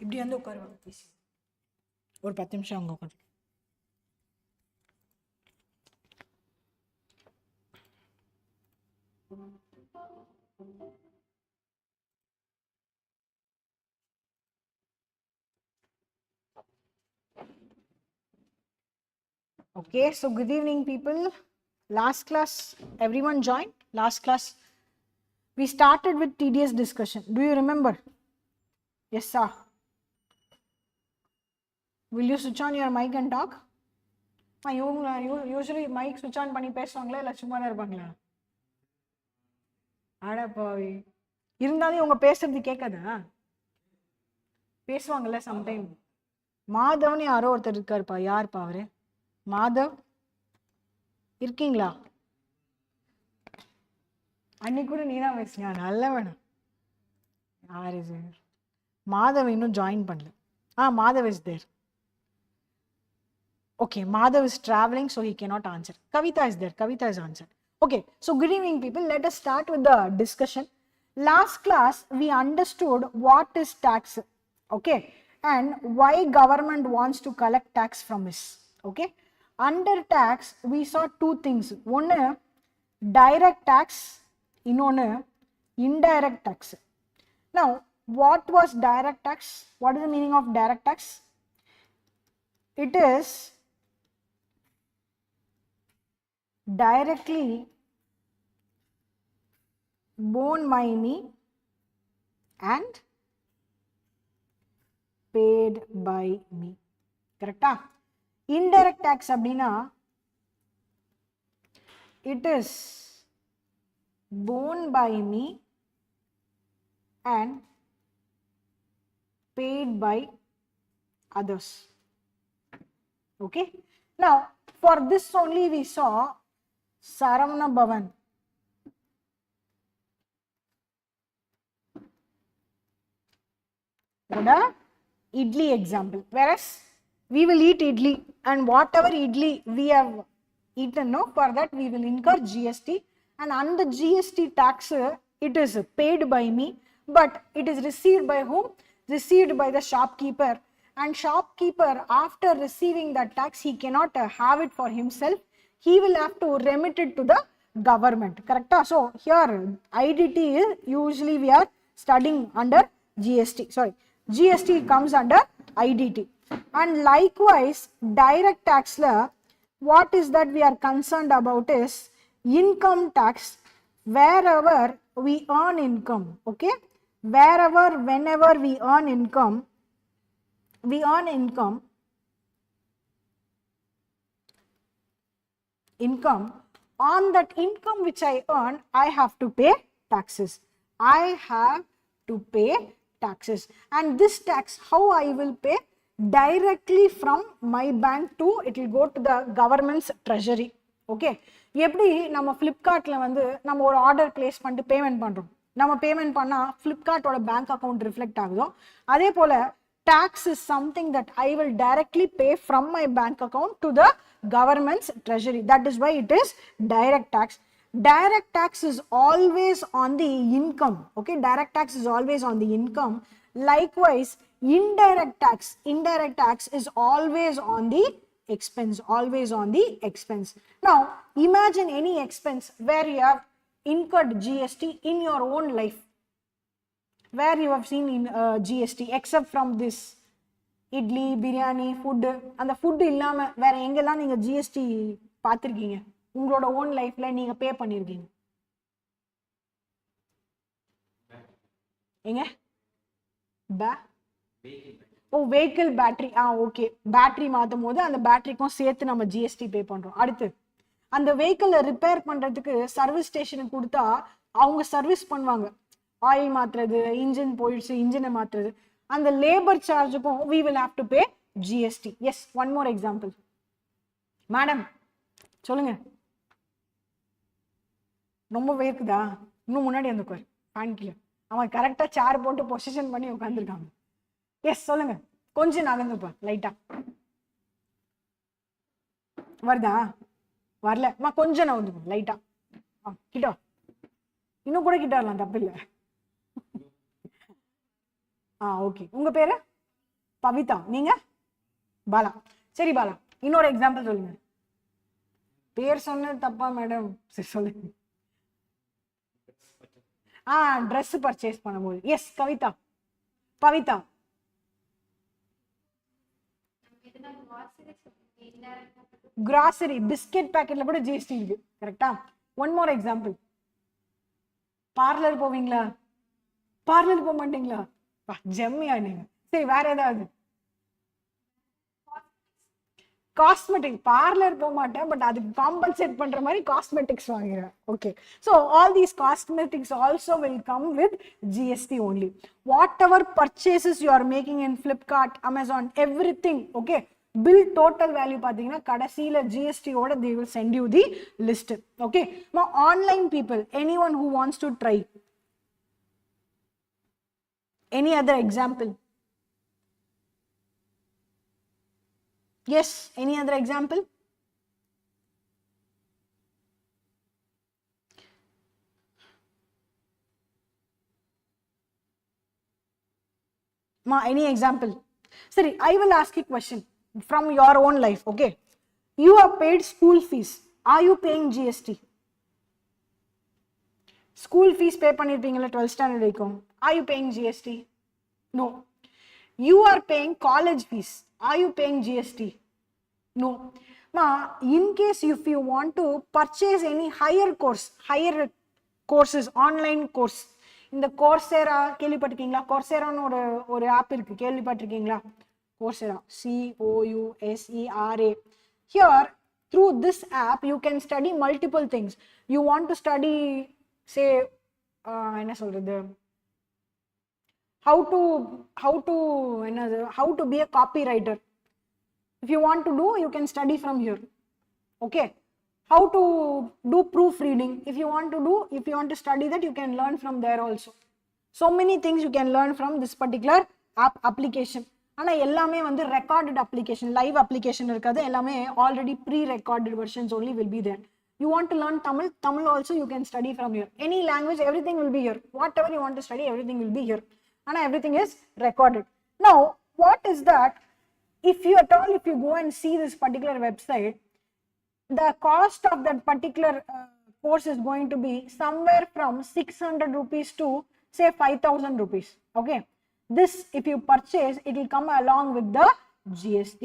இப்படி வந்து உட்காருவாங்க பேசி ஒரு 10 நிமிஷம் அங்கே உட்காந்து. Okay, so good evening people. Last class everyone joined. Last class we started with tedious discussion. Do you remember? Yes sir. Will you switch on your mic and talk? Usually mic switch on பண்ணி பேசுவாங்களா இல்ல சும்மா தான் இருப்பாங்களா? அட பாவி, இருந்தாலும் உங்க பேசுறது கேட்காதா? பேசுவாங்கல்ல சம்டைம். மாதவ்னு யாரோ ஒருத்தர் இருக்காருப்பா. யாருப்பா அவரு? மாதவ் இருக்கீங்களா? அன்னைக்கு கூட நீ தான் பேசுங்க. நல்ல வேணும். யார் இது? மாதவ் இன்னும் ஜாயின் பண்ணல. Madhav is there. Okay, Madhav is traveling, so he cannot answer. Kavita is there. Kavita is answered. Okay, so good evening people. Let us start with the discussion. Last class we understood what is tax, okay, and why government wants to collect tax from us. Okay, under tax we saw two things. One direct tax, இன்னொன்னு indirect tax. Now what was direct tax? What is the meaning of direct tax? It is directly borne by me and paid by me. Correct? Indirect tax அப்படினா it is borne by me and paid by others. Okay, now for this only we saw Saravana Bhavan. Idli example, whereas we will eat idli and whatever idli we have eaten, no, for that we will incur GST, and under GST tax it is paid by me, but it is received by whom? Received by the shopkeeper, and shopkeeper after receiving that tax he cannot have it for himself, he will have to remit it to the government. Correct? So here IDT is usually we are studying under GST. Sorry, GST comes under IDT. And likewise direct tax la what is that we are concerned about is income tax, wherever we earn income. Okay, wherever whenever we earn income, on that income which I earn, I have to pay taxes. I have to pay taxes, and this tax how I will pay? Directly from my bank to it will go to the government's treasury. Okay, எப்படி நம்ம Flipkartல வந்து நம்ம ஒரு order place பண்ணிட்டு payment பண்றோம், நம்ம payment பண்ணா Flipkartோட bank account reflect ஆகுதோ, அதே போல tax is something that I will directly pay from my bank account to the government's treasury. That is why it is direct tax. Direct tax is always on the income. Okay, direct tax is always on the income. Likewise indirect tax is always on the expense, always on the expense. Now imagine any expense where you have incurred GST in your own life, where you have seen in GST, except from this idli, biryani, food. அந்த food இல்லாம வேற எங்கெல்லாம் நீங்க GST பார்த்திருக்கீங்க உங்களோட own lifeல நீங்க பே பண்ணிருக்கீங்க? எங்க vehicle battery. Okay, battery மாத்தும் போது அந்த பேட்டரிக்கும் சேர்த்து நம்ம GST பே பண்றோம். அடுத்து அந்த வெஹிக்கிளை ரிப்பேர் பண்றதுக்கு சர்வீஸ் ஸ்டேஷனுக்கு கொடுத்தா அவங்க சர்வீஸ் பண்ணுவாங்க, ஆயில் மாத்துறது, இன்ஜின் போயிடுச்சு இன்ஜினை மாத்துறது, அந்த labour சார்ஜுக்கும் we will have to pay GST. Yes, one more example. Madam சொல்லுங்க. ரொம்ப வேர்க்குதா? இன்னும் முன்னாடி வந்து உட்கார், ஃபேன் கீழே. அவன் கரெக்டா சேர் போட்டு பொசிஷன் பண்ணி உட்காந்துருக்காங்க. எஸ் சொல்லுங்க, கொஞ்சம் நகர்ந்துப்பா லைட்டா. வருதா? வரல, கொஞ்சம் நகர்ந்துப்பா லைட்டா. கிட்ட இன்னும் கூட கிட்ட வரலாம், தப்பு இல்லை. ஓகே, உங்க பேரு? பவிதா. நீங்க? பாலா. சரி பாலா, இன்னொரு எக்ஸாம்பிள் சொல்லுங்க. பேர் சொன்னது தப்பா மேடம்? சரி சொல்லுங்க. ட்ரெஸ் பர்ச்சேஸ் பண்ணும்போது. Yes Kavitha. Pavitha. Grocery, biscuit பாக்கெட்ல கூட ஜிஎஸ்டி இருக்கு. கரெக்டா? One more example. பார்லர் போவீங்களா? பார்லர் போக மாட்டீங்களா? ஜெம்மியா நீங்க. சரி வேற ஏதாவது? காஸ்மெட்டிக். பார்லர் போக மாட்டேன், பட் அதுக்கு காம்பன்சேட் பண்ற மாதிரி காஸ்மெட்டிக்ஸ் வாங்குறேன். Okay, so all these cosmetics also will come with GST only. Whatever purchases you are making in Flipkart, Amazon, everything, okay, bill total value பாத்தீங்கன்னா கடைசியில ஜிஎஸ்டி ஓட they will send you the list. Okay, now online people, anyone who wants to try, any other example? Yes, any other example? Ma, any example? Sorry, I will ask you a question from your own life. Okay, you have paid school fees. Are you paying GST? School fees pay பண்ணிருப்பீங்களா 12th standard வரைக்கும். Are you paying GST? No. You are paying college fees. Are you paying GST? No. Ma, in case if you want to purchase any higher courses, online course, இந்த Coursera கேள்விப்பட்டிருக்கீங்களா? Courseraன்னு ஒரு app இருக்கு, கேள்விப்பட்டிருக்கீங்களா? Coursera, COUSERA. Here, through this app, you can study multiple things. You want to study, say, என்ன சொல்றது, how to be a copywriter. If you want to do, you can study from here. Okay, how to do proofreading. If you want to study that, you can learn from there also. So many things you can learn from this particular app application. ஆனா எல்லாமே வந்து recorded application, live application இருக்காது. எல்லாமே already pre-recorded versions only will be there. You want to learn Tamil also you can study from here. Any language, everything will be here. Whatever you want to study, everything will be here. And everything is recorded. Now, what is that? If you go and see this particular website, the cost of that particular course is going to be somewhere from 600 rupees to say 5,000 rupees. Okay, this if you purchase, it will come along with the GST.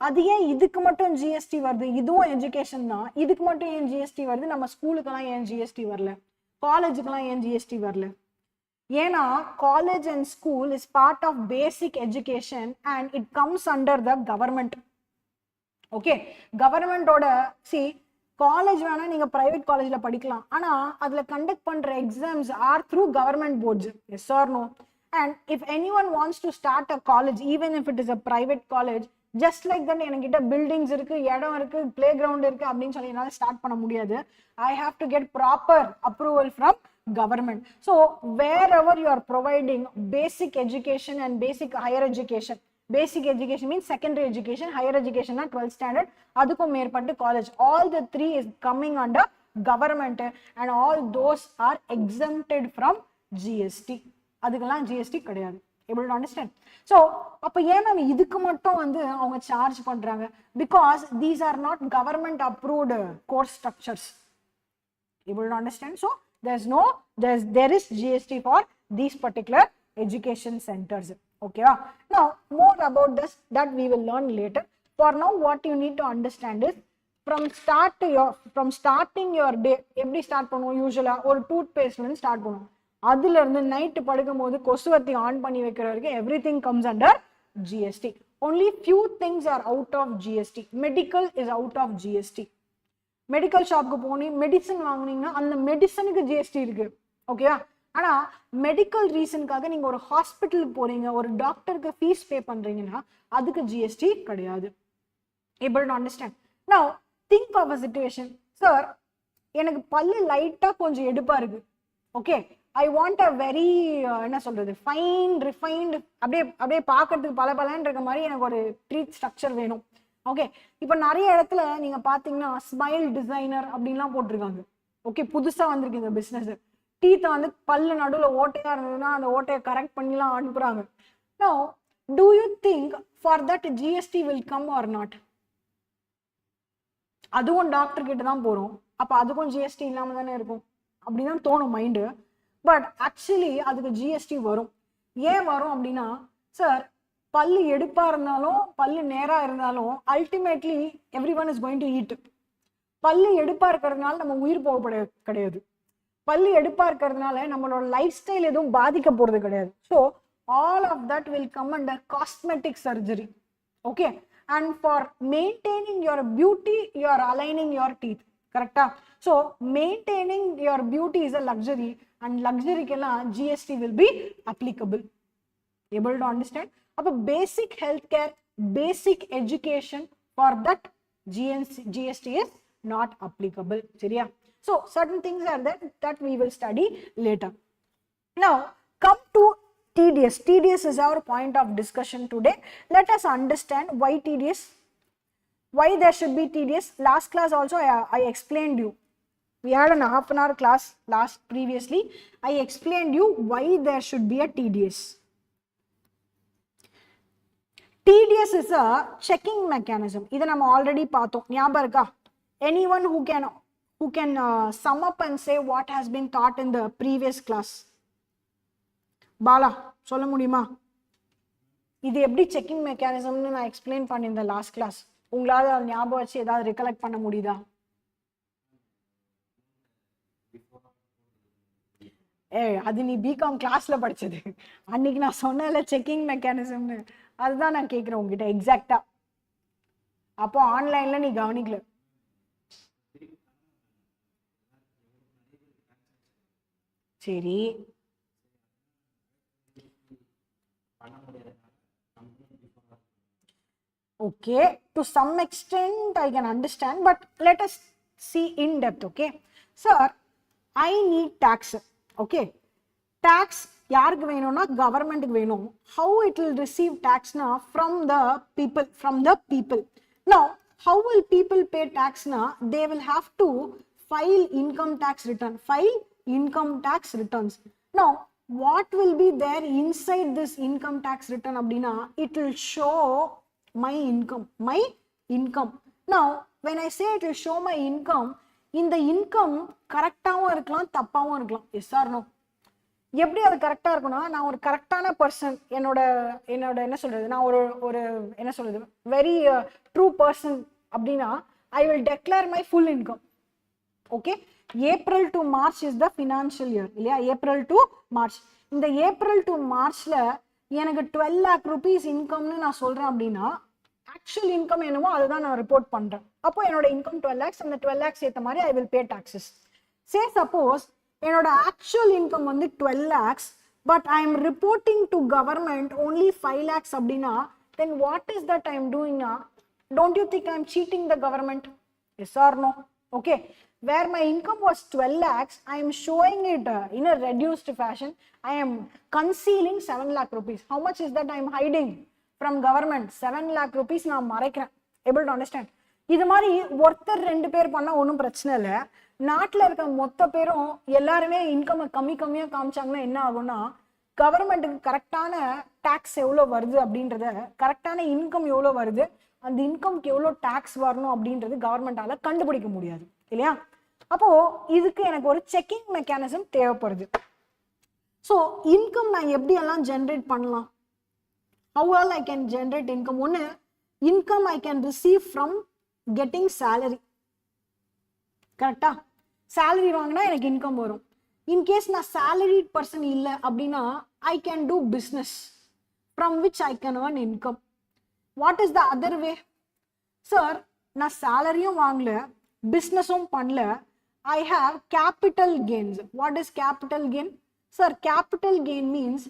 அது ஏன் இதுக்கு மட்டும் GST வருது? இதுவும் education தான், இதுக்கு மட்டும் ஏன் ஜிஎஸ்டி வருது? நம்ம ஸ்கூலுக்கெல்லாம் ஏன் ஜிஎஸ்டி வரல? காலேஜுக்கெல்லாம் ஏன் ஜிஎஸ்டி வரல? ஏன்னா college and school is part of basic education and it comes under the government. Okay, கவர்மெண்டோட காலேஜ் வேணா நீங்க பிரைவேட் காலேஜ்ல படிக்கலாம், ஆனா அதுல கண்டக்ட் பண்ற exams are through government boards. Yes or no? And if anyone wants to start a college, even if it is a private college, just like that என்கிட்ட buildings இருக்கு, இடம் இருக்கு, பிளே கிரவுண்ட் இருக்கு அப்படின்னு சொல்லி என்னால ஸ்டார்ட் பண்ண முடியாது. I have to get proper approval from government. So wherever you are providing basic education and basic higher education, basic education means secondary education, higher education na 12th standard, adukum merpattu college, all the three is coming under government and all those are exempted from GST. adukala GST kadiyadu. Able to understand? So appo yen nam idukku mattum vandu avanga charge பண்றாங்க? Because these are not government approved course structures. Able to understand? So there is GST for these particular education centers. Okay, now more about this that we will learn later. For now, what you need to understand is from starting your day, எப்படி start பண்ணுவோம்? யூசுவலா ஒரு tooth பேஸ்ட்ல இருந்து start பண்ணுவோம். அதுல இருந்து night படுக்கும் போது கொசுவத்தி on பண்ணி வைக்கிற வரைக்கும் everything comes under GST. Only few things are out of GST. Medical is out of GST. Medical ஷாப்க்கு போனி மெடிசன் வாங்குனீங்கன்னா அந்த மெடிசனுக்கு ஜிஎஸ்டி இருக்கு. ஓகேவா? ஆனா மெடிக்கல் ரீசனுக்காக நீங்க ஒரு ஹாஸ்பிட்டலுக்கு போறீங்க, ஒரு டாக்டருக்கு ஃபீஸ் பே பண்றீங்கன்னா அதுக்கு ஜிஎஸ்டி கிடையாது. Able to understand? Now think of a situation. Sir, எனக்கு பல்லு லைட்டா கொஞ்சம் எடுப்பா இருக்கு. Okay, I want a very என்ன சொல்றது, ஃபைன் ரிஃபைன்டு, அப்படியே பார்க்கறதுக்கு பலன்னு இருக்க மாதிரி எனக்கு ஒரு ட்ரீட் ஸ்ட்ரக்சர் வேணும். ஓகே, இப்போ நிறைய இடத்துல நீங்க பாத்தீங்கன்னா ஸ்மைல் டிசைனர் அப்படின்லாம் போட்டிருக்காங்க. ஓகே, புதுசா வந்திருக்கு இந்த பிசினஸ். டீத்தை வந்து பல்லு நடுவில் ஓட்டையா இருந்ததுன்னா அந்த ஓட்டையை கரெக்ட் பண்ணிலாம் அனுப்புறாங்க. Now do you think for that GST will come or not? அதுவும் டாக்டர் கிட்ட தான் போறோம், அப்ப அதுக்கும் ஜிஎஸ்டி இல்லாம தானே இருக்கும் அப்படிதான் தோணும் மைண்டு. பட் ஆக்சுவலி அதுக்கு ஜிஎஸ்டி வரும். ஏன் வரும் அப்படின்னா, சார் பல்லு எடுப்பா இருந்தாலும் பல்லு நேரா இருந்தாலும் ultimately every one is going to eat. பல்லு எடுப்பா இருக்கிறதுனால நம்ம உயிர் போகப்பட கிடையாது. பல்லு எடுப்பா இருக்கிறதுனால நம்மளோட லைஃப் ஸ்டைல் எதுவும் பாதிக்க போறது கிடையாது. So all of that will come under cosmetic surgery. Okay, and for maintaining your beauty you are aligning your teeth. கரெக்டா? So maintaining your beauty is a luxury, and லக்ஸரிக்கெல்லாம் GST will be applicable. Able to understand? அப்போ basic health care, basic education for that GST is not applicable. சரியா? So certain things are there that we will study later. Now come to TDS. TDS is our point of discussion today. Let us understand why TDS, why there should be TDS. Last class also I explained you. We had a half an hour class previously. I explained you why there should be a TDS. TDS is a checking mechanism. இதை நம்ம already பார்த்தோம், ஞாபகம் இருக்கா? Anyone who can sum up and say what has been taught in the previous class? Bala சொல்ல முடியுமா? இது எப்படி checking மெக்கானிசம்னு நான் எக்ஸ்பிளைன் பண்ணியிருந்தேன் லாஸ்ட் கிளாஸ். உங்களால ஞாபகம் வச்சு ஏதாவது ரிகலெக்ட் பண்ண முடியுதா? அது நீ பிகாம் கிளாஸ்ல படிச்சது. அன்னைக்கு நான் சொன்னல செக்கிங் மெக்கானிசம்னு, அதுதான் நான் கேட்கிறேன் உங்ககிட்ட எக்ஸாக்டா. அப்போ ஆன்லைன்ல நீ கவனிக்கல. சரி, okay, to some extent I can understand, but let us see in depth. Okay sir, I need tax. Okay, tax யாருக்கு வேணும்னா கவர்மெண்ட்டுக்கு வேணும். How it will receive tax na? From the people. Now how will people pay tax na? They will have to file income tax return. Now what will be there inside this income tax return அப்படினா, it will show my income. Now when I say it will show my income, இந்த income கரெக்டாவும் இருக்கலாம் தப்பாவும் இருக்கலாம். Yes or no? எப்படி அது கரெக்டா இருக்கும்னா, நான் ஒரு கரெக்டான பர்சன், என்னோட என்ன சொல்றது, நான் ஒரு என்ன சொல்றது வெரி ட்ரூ பர்சன் அப்படின்னா I will declare my full income. Okay, April to March is the financial year இல்லையா? April to March. இந்த ஏப்ரல் டு மார்ச்ல எனக்கு 12 lakh rupees இன்கம்னு நான் சொல்றேன் அப்படின்னா, ஆக்சுவல் இன்கம் என்னவோ அதுதான் நான் ரிப்போர்ட் பண்றேன். அப்போ என்னோட இன்கம் 12 lakhs, அந்த 12 lakhs ஏத்த மாதிரி I will pay taxes. Say suppose என்னோட ஆக்சுவல் இன்கம் வந்து 12 lakhs, but I am reporting to government only 5 lakhs அப்படின்னா, then what is that I am doing now? Don't you think I am cheating the government? Yes or no? Okay, where my income was 12 lakhs, I am showing it in a reduced fashion. I am concealing 7 lakh rupees. How much is that I am hiding from government? 7 lakh rupees நான் மறைக்கிறேன். Able to understand? இது மாதிரி ஒருத்தர் 2 பேர் பண்ணா ஒன்றும் பிரச்சனை இல்லை. நாட்டில் இருக்க மொத்த பேரும் எல்லாருமே இன்கம் கம்மியா காமிச்சாங்கன்னா என்ன ஆகும்னா, கவர்மெண்ட்டுக்கு கரெக்டான டாக்ஸ் எவ்வளோ வருது அப்படின்றத, கரெக்டான இன்கம் எவ்வளோ வருது, அந்த இன்கம்க்கு எவ்வளோ டாக்ஸ் வரணும் அப்படின்றது கவர்மெண்டால கண்டுபிடிக்க முடியாது இல்லையா? அப்போ இதுக்கு எனக்கு ஒரு செக்கிங் மெக்கானிசம் தேவைப்படுது. ஸோ இன்கம் நான் எப்படி எல்லாம் ஜென்ரேட் பண்ணலாம்? How all I can generate income? ஒன்று, income I can receive from getting salary. கரெக்டா? salary வாங்கினா எனக்கு இன்கம் வரும். இன்கேஸ் நான் salaried person இல்லை அப்படின்னா I can do business from which I can earn income. What is the other way? Sir, நான் சேலரியும் வாங்கல, பிஸ்னஸும் பண்ணல, I have capital gains. What is capital gain? Sir, capital gain means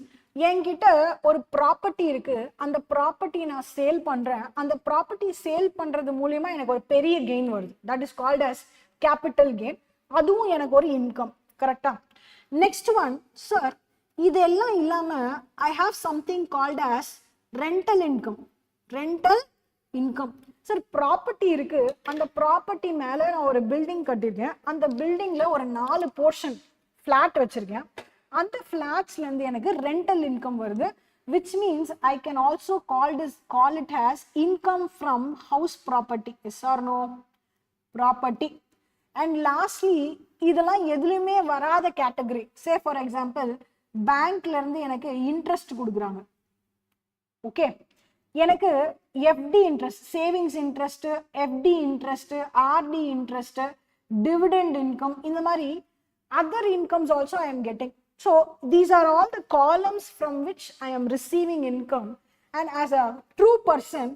என்கிட்ட ஒரு property இருக்கு, அந்த property நான் சேல் பண்றேன், அந்த ப்ராப்பர்ட்டி சேல் பண்றது மூலியமா எனக்கு ஒரு பெரிய கெயின் வருது. That is called as capital gain. அதுவும் எனக்கு ஒரு இன்கம். கரெக்டா? நெக்ஸ்ட் ஒன், சார் இதெல்லாம் இல்லாம I have something called as rental income. Rental income. Sir property இருக்கு, அந்த ப்ராப்பர்ட்டி மேல நான் ஒரு பில்டிங் கட்டிருக்கேன், அந்த பில்டிங்ல ஒரு 4 போர்ஷன் ஃபிளாட் வச்சிருக்கேன், அந்த ஃபிளாட்ஸ்ல இருந்து எனக்கு ரெண்டல் இன்கம் வருது. which means I can also call it as income from house property. Yes or no? Property. And lastly, இதெல்லாம் எதுலயுமே வராத கேட்டகரி. Say for example, பேங்க்ல இருந்து எனக்கு இன்ட்ரெஸ்ட் கொடுக்குறாங்க. ஓகே, எனக்கு FD interest, savings interest, FD interest, RD interest, dividend income, இந்த மாதிரி other incomes also I am getting. So these are all the columns from which I am receiving income, and as a true person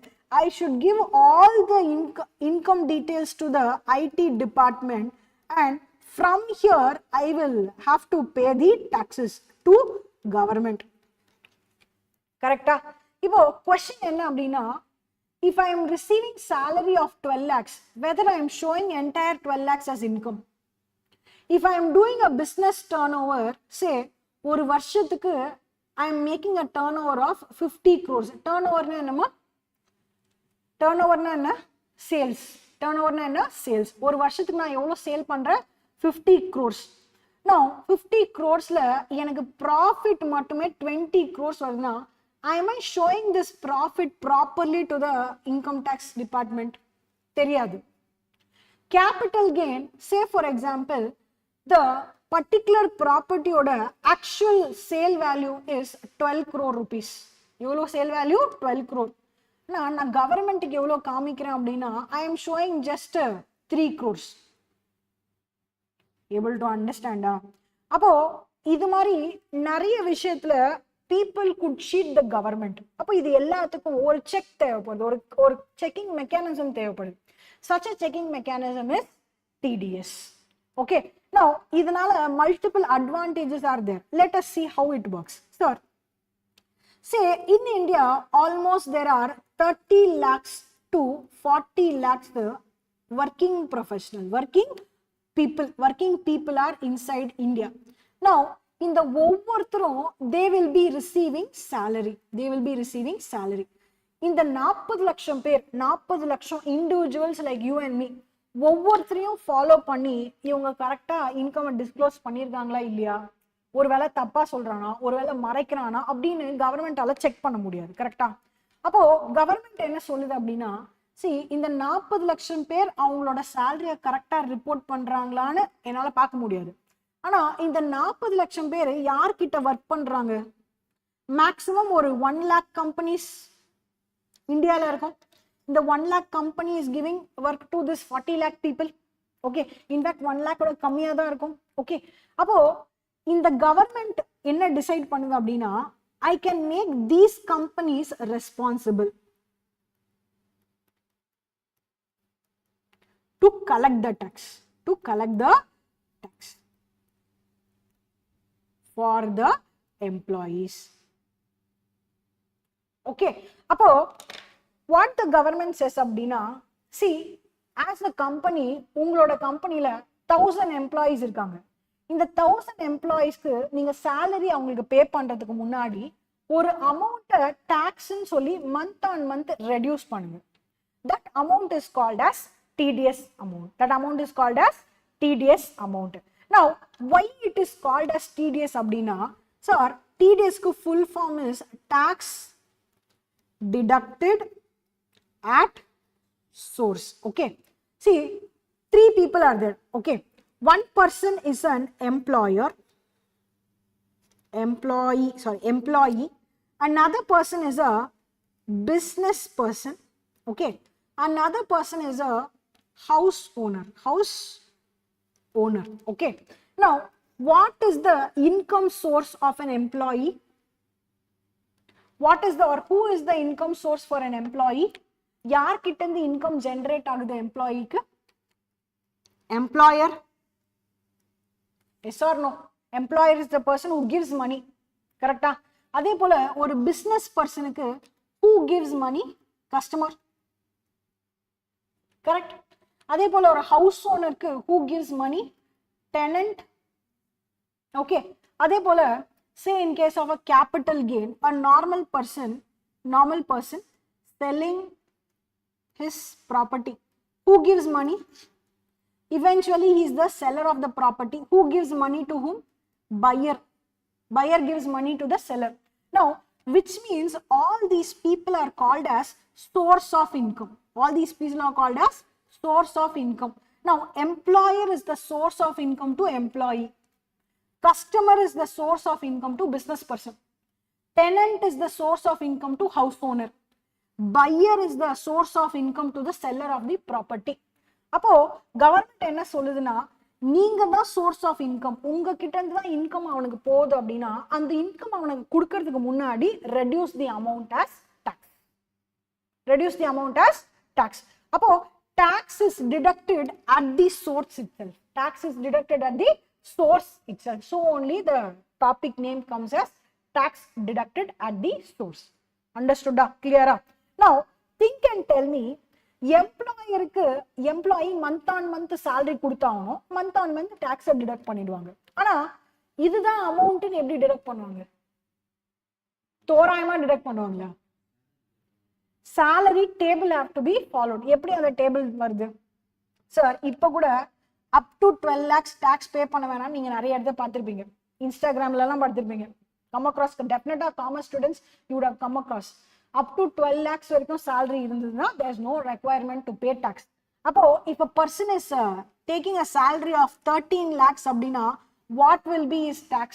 I should give all the income details to the IT department, and from here I will have to pay the taxes to government. Correct? Ipo question enna appadina, if I am receiving salary of 12 lakhs, whether I am showing entire 12 lakhs as income. If I am doing a business turnover, say ஒரு வருஷத்துக்கு I am making a turnover of 50 crores. Turnover na enna? Turnover na enna? Sales. Turnover na enna? Sales. ஒரு வருஷத்துக்கு நான் எவ்வளவு sale பண்றேன்? 50 crores. Now 50 crores-ல எனக்கு profit மட்டுமே 20 crores வருதுனா, am I showing this profit properly to the income tax department? தெரியாது. Capital gain, say for example, the particular property oda actual sale value is 12 crore rupees. எவ்வளவு sale value? 12 crore. நான் கவர்மெண்ட்டுக்கு எவ்வளவு காமிக்கிறேன் அப்படின்னா, I am showing just 3 crores. Able to understand? அப்போ இது மாதிரி நிறைய விஷயத்துல people could cheat the government. அப்போ இது எல்லாத்துக்கும் ஒரு செக் தேவைப்படுது, ஒரு checking mechanism தேவைப்படுது. Such a checking mechanism is TDS. Okay, now இதனால multiple advantages are there. Let us see how it works. Sir, say in India almost there are 30 lakhs to 40 lakhs working professional, working people are inside India. Now in the ஒவ்வொருத்தரும் they will be receiving salary. இந்த 40 லட்சம் பேர், 40 லட்சம் individuals like you and me, ஒவ்வொருத்தரையும் follow பண்ணி இவங்க கரெக்டா income disclose பண்ணிருக்காங்களா இல்லையா, ஒருவேளை தப்பா சொல்றானா, ஒருவேளை மறைக்கிறானா அப்படின்னு கவர்மெண்டால செக் பண்ண முடியாது. கரெக்டா? அப்போ கவர்மெண்ட் என்ன சொல்லுது அப்படின்னா, இந்த 40 லட்சம் பேர் அவங்களோட சேலரியை கரெக்டா ரிப்போர்ட் பண்றாங்களான்னு என்னால பார்க்க முடியாது. ஆனா இந்த 40 லட்சம் பேர் யார்கிட்ட ஒர்க் பண்றாங்க? மேக்சிமம் ஒரு 1 lakh கம்பெனிஸ் இந்தியால இருக்கும். இந்த 1 lakh company is giving work to this 40 lakh people. Okay, in fact 1 lakh ஓட கம்மியா தான் இருக்கும். Okay, அப்போ இந்த கவர்மெண்ட் என்ன டிசைட் பண்ணுது அப்படின்னா, I can make these companies responsible to collect the tax, for the employees. Okay, அப்போ what the government says அப்படின்னா, see, as a company, உங்களோட கம்பெனில 1000 employees இருக்காங்க. இந்த 1000 employeesக்கு நீங்க salary அவங்களுக்கு பே பண்றதுக்கு முன்னாடி ஒரு அமௌண்ட்டை டாக்ஸ்ன்னு சொல்லி மந்த் ஆன் மந்த் ரெடியூஸ் பண்ணுங்க. That amount is called as TDS amount. Now, why it is called as TDS அப்படின்னா, sir, TDS க்கு full form is tax deducted at source. Okay, see, 3 people are there. Okay, one person is an employee, another person is a business person. Okay, another person is a house owner. Okay, now what is the income source of an employee? Who is the income source for an employee? யார்கிட்ட இருந்து income generate ஆகுது எம்ப்ளாயிக்கு? Employer. Yes or no? Employer is the person who gives money. கரெக்டா? அதே போல ஒரு business பர்சனுக்கு who gives money? Customer. Correct? அதே போல ஒரு ஹவுஸ் ஓனருக்கு who gives money? tenant. Okay, அதே போல say in case of a capital gain, a normal person selling his property, who gives money? Eventually he is the seller of the property. Who gives money to whom? Buyer gives money to the seller. Now which means all these people are called as source of income. All these people are called as source of income. Now, employer is the source of income to employee. Customer is the source of income to business person. Tenant is the source of income to house owner. Buyer is the source of income to the seller of the property. அப்போ government என்ன சொல்லுதுன்னா, நீங்க தான் source of income, உங்ககிட்ட இருந்து தான் income அவனுக்கு போகுது அப்படின்னா அந்த இன்கம் அவனுக்கு கொடுக்கறதுக்கு முன்னாடி reduce the amount as tax. Reduce the amount as tax. அப்போ tax is deducted at the source itself. Tax is deducted at the source itself. So only the topic name comes as tax deducted at the source. Understood? Clear? Now think and tell me, employee month on month salary கொடுத்தாலும் month on month டாக்ஸை detect பண்ணிடுவாங்க. ஆனா இதுதான் அமௌண்ட்னு எப்படி detect பண்ணுவாங்க? தோராயமா detect பண்ணுவாங்களா? salary table have to be followed. எப்படி அந்த டேபிள் வருது? சார் இப்போ கூட up to 12 lakhs tax pay பண்ண வேணாம் நீங்க நிறைய இடத்துல பார்த்திருப்பீங்க, இன்ஸ்டாகிராம்ல எல்லாம் பார்த்திருப்பீங்க. come across definitely commerce students you would have come across. up to 12 lakhs வரைக்கும் salary இருந்ததுன்னா there is no requirement to pay tax. அப்போ if a person is taking a salary of 13 lakhs அப்படின்னா what will be his tax?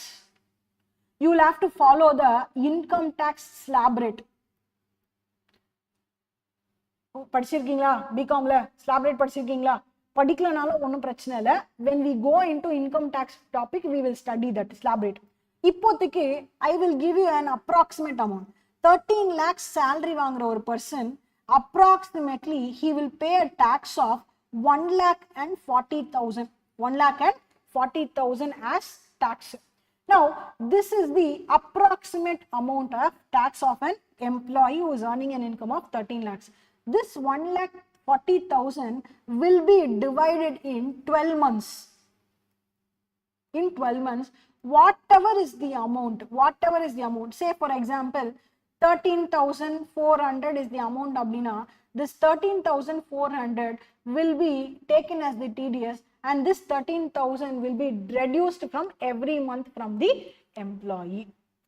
You will have to follow the income tax slab rate. படிச்சிருக்கீங்களா? பிகாம்ல slab rate படிச்சிருக்கீங்களா? படிக்கலனாலும் ஒன்றும் பிரச்சனை இல்லை. when we go into income tax topic we will study that slab rate. இப்போதைக்கு I will give you an approximate amount. 13 lakhs salary வாங்குற ஒரு person approximately he will pay a tax of 1,40,000. 1,40,000 as tax. Now this is the approximate amount of tax of an employee who is earning an income of 13 lakhs. This 1,40,000 will be divided in 12 months. In 12 months, whatever is the amount, say for example, 13,400 is the amount abdina, this 13,400 will be taken as the TDS and this 13,000 will be reduced from every month from the employee.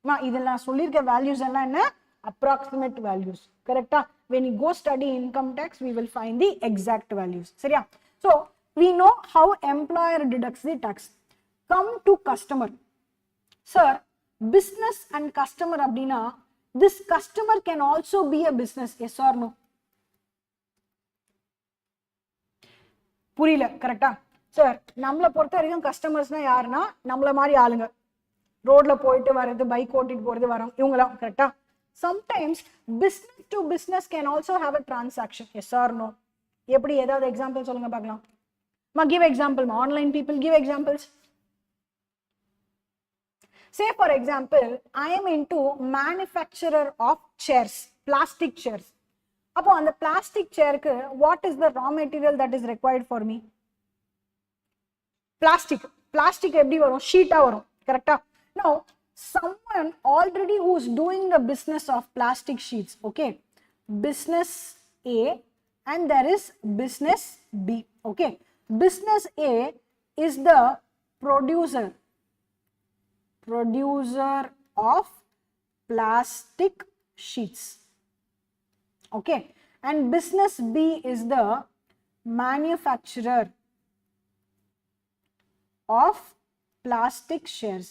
Ma idella sollirka values ella enna approximate values, correct? When you go study income tax we will find the exact values. Seriya? So we know how employer deducts the tax. Come to customer. Sir, business and customer abdina, this customer can also be a business, yes or no? புரியல, கரெக்டா? Sir நம்மளை பொறுத்த வரைக்கும் கஸ்டமர்ஸ்னா யாருன்னா நம்மள மாதிரி ஆளுங்க, ரோட்ல போயிட்டு வர்றது, பைக் ஓட்டிட்டு போறது வரோம், இவங்களாம், கரெக்டா? Sometimes business to business can also have a transaction, yes or no? எப்படி? ஏதாவது எக்ஸாம்பிள் சொல்லுங்க பார்க்கலாம். give example. Online people give examples. Say for example, I am into manufacturer of chairs, plastic chairs. அப்போ அந்த plastic chairக்கு what is the raw material that is required for me? Plastic எப்படி வரும்? ஷீட்டா வரும், கரெக்டா? Now someone already who is doing the business of plastic sheets, okay, business A and there is business B, okay. Business A is the producer of plastic sheets, okay, and business B is the manufacturer of plastic chairs,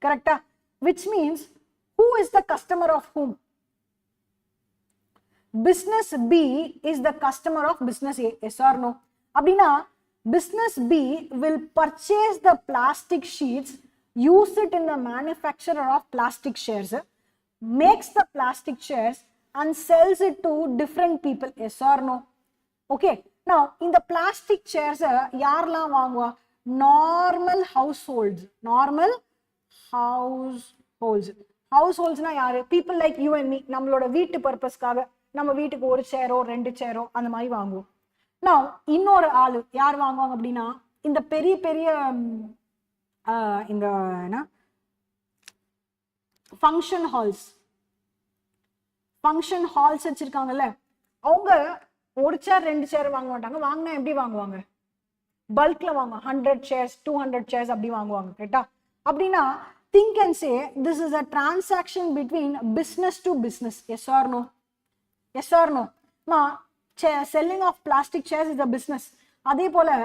correct? Which means who is the customer of whom? Business B is the customer of business A, yes or no? Abdina business B will purchase the plastic sheets, use it in the manufacturer of plastic chairs, makes the plastic chairs and sells it to different people, yes or no? Okay, now in the plastic chairs yaarla vaangva? Normal households na yaru? People like you and me, nammaloda veetu purpose kaga நம்ம வீட்டுக்கு ஒரு சேரோ 2 சேரோ அந்த மாதிரி வாங்குவோம். Now இன்னொரு ஆளு யார் வாங்குவாங்க அப்படின்னா இந்த பெரிய பெரிய இந்த என்ன ஃபங்க்ஷன் ஹால்ஸ் வச்சிருக்காங்கல்ல, அவங்க ஒரு சேர் 2 சேர் வாங்க மாட்டாங்க. வாங்கினா எப்படி வாங்குவாங்க? பல்க்ல வாங்குவாங்க. 100 chairs 200 chairs அப்படி வாங்குவாங்க, கரெக்டா? அப்படின்னா think and say this is a transaction between business to business. Yes or no? Yes or no? Ma, selling of plastic chairs is a business. Adhe pole,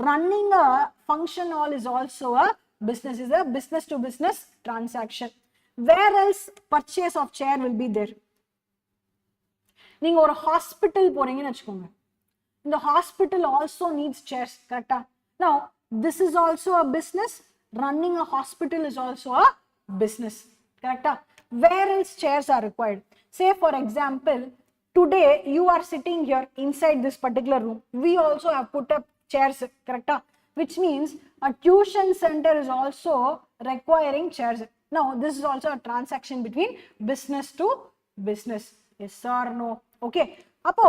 running a function hall is also a business, is a business to business transaction. Where else purchase of chair will be there? நீங்க ஒரு hospital போறீங்கன்னு வெச்சுக்கோங்க. The hospital also needs chairs, correct? Now, this is also a business. Running a hospital is also a business, correct? Where else chairs are required? Say for example, today you are sitting here inside this particular room. We also have put up chairs, correct? Which means a tuition center is also requiring chairs. Now, this is also a transaction between business to business. Yes or no? Okay. Appo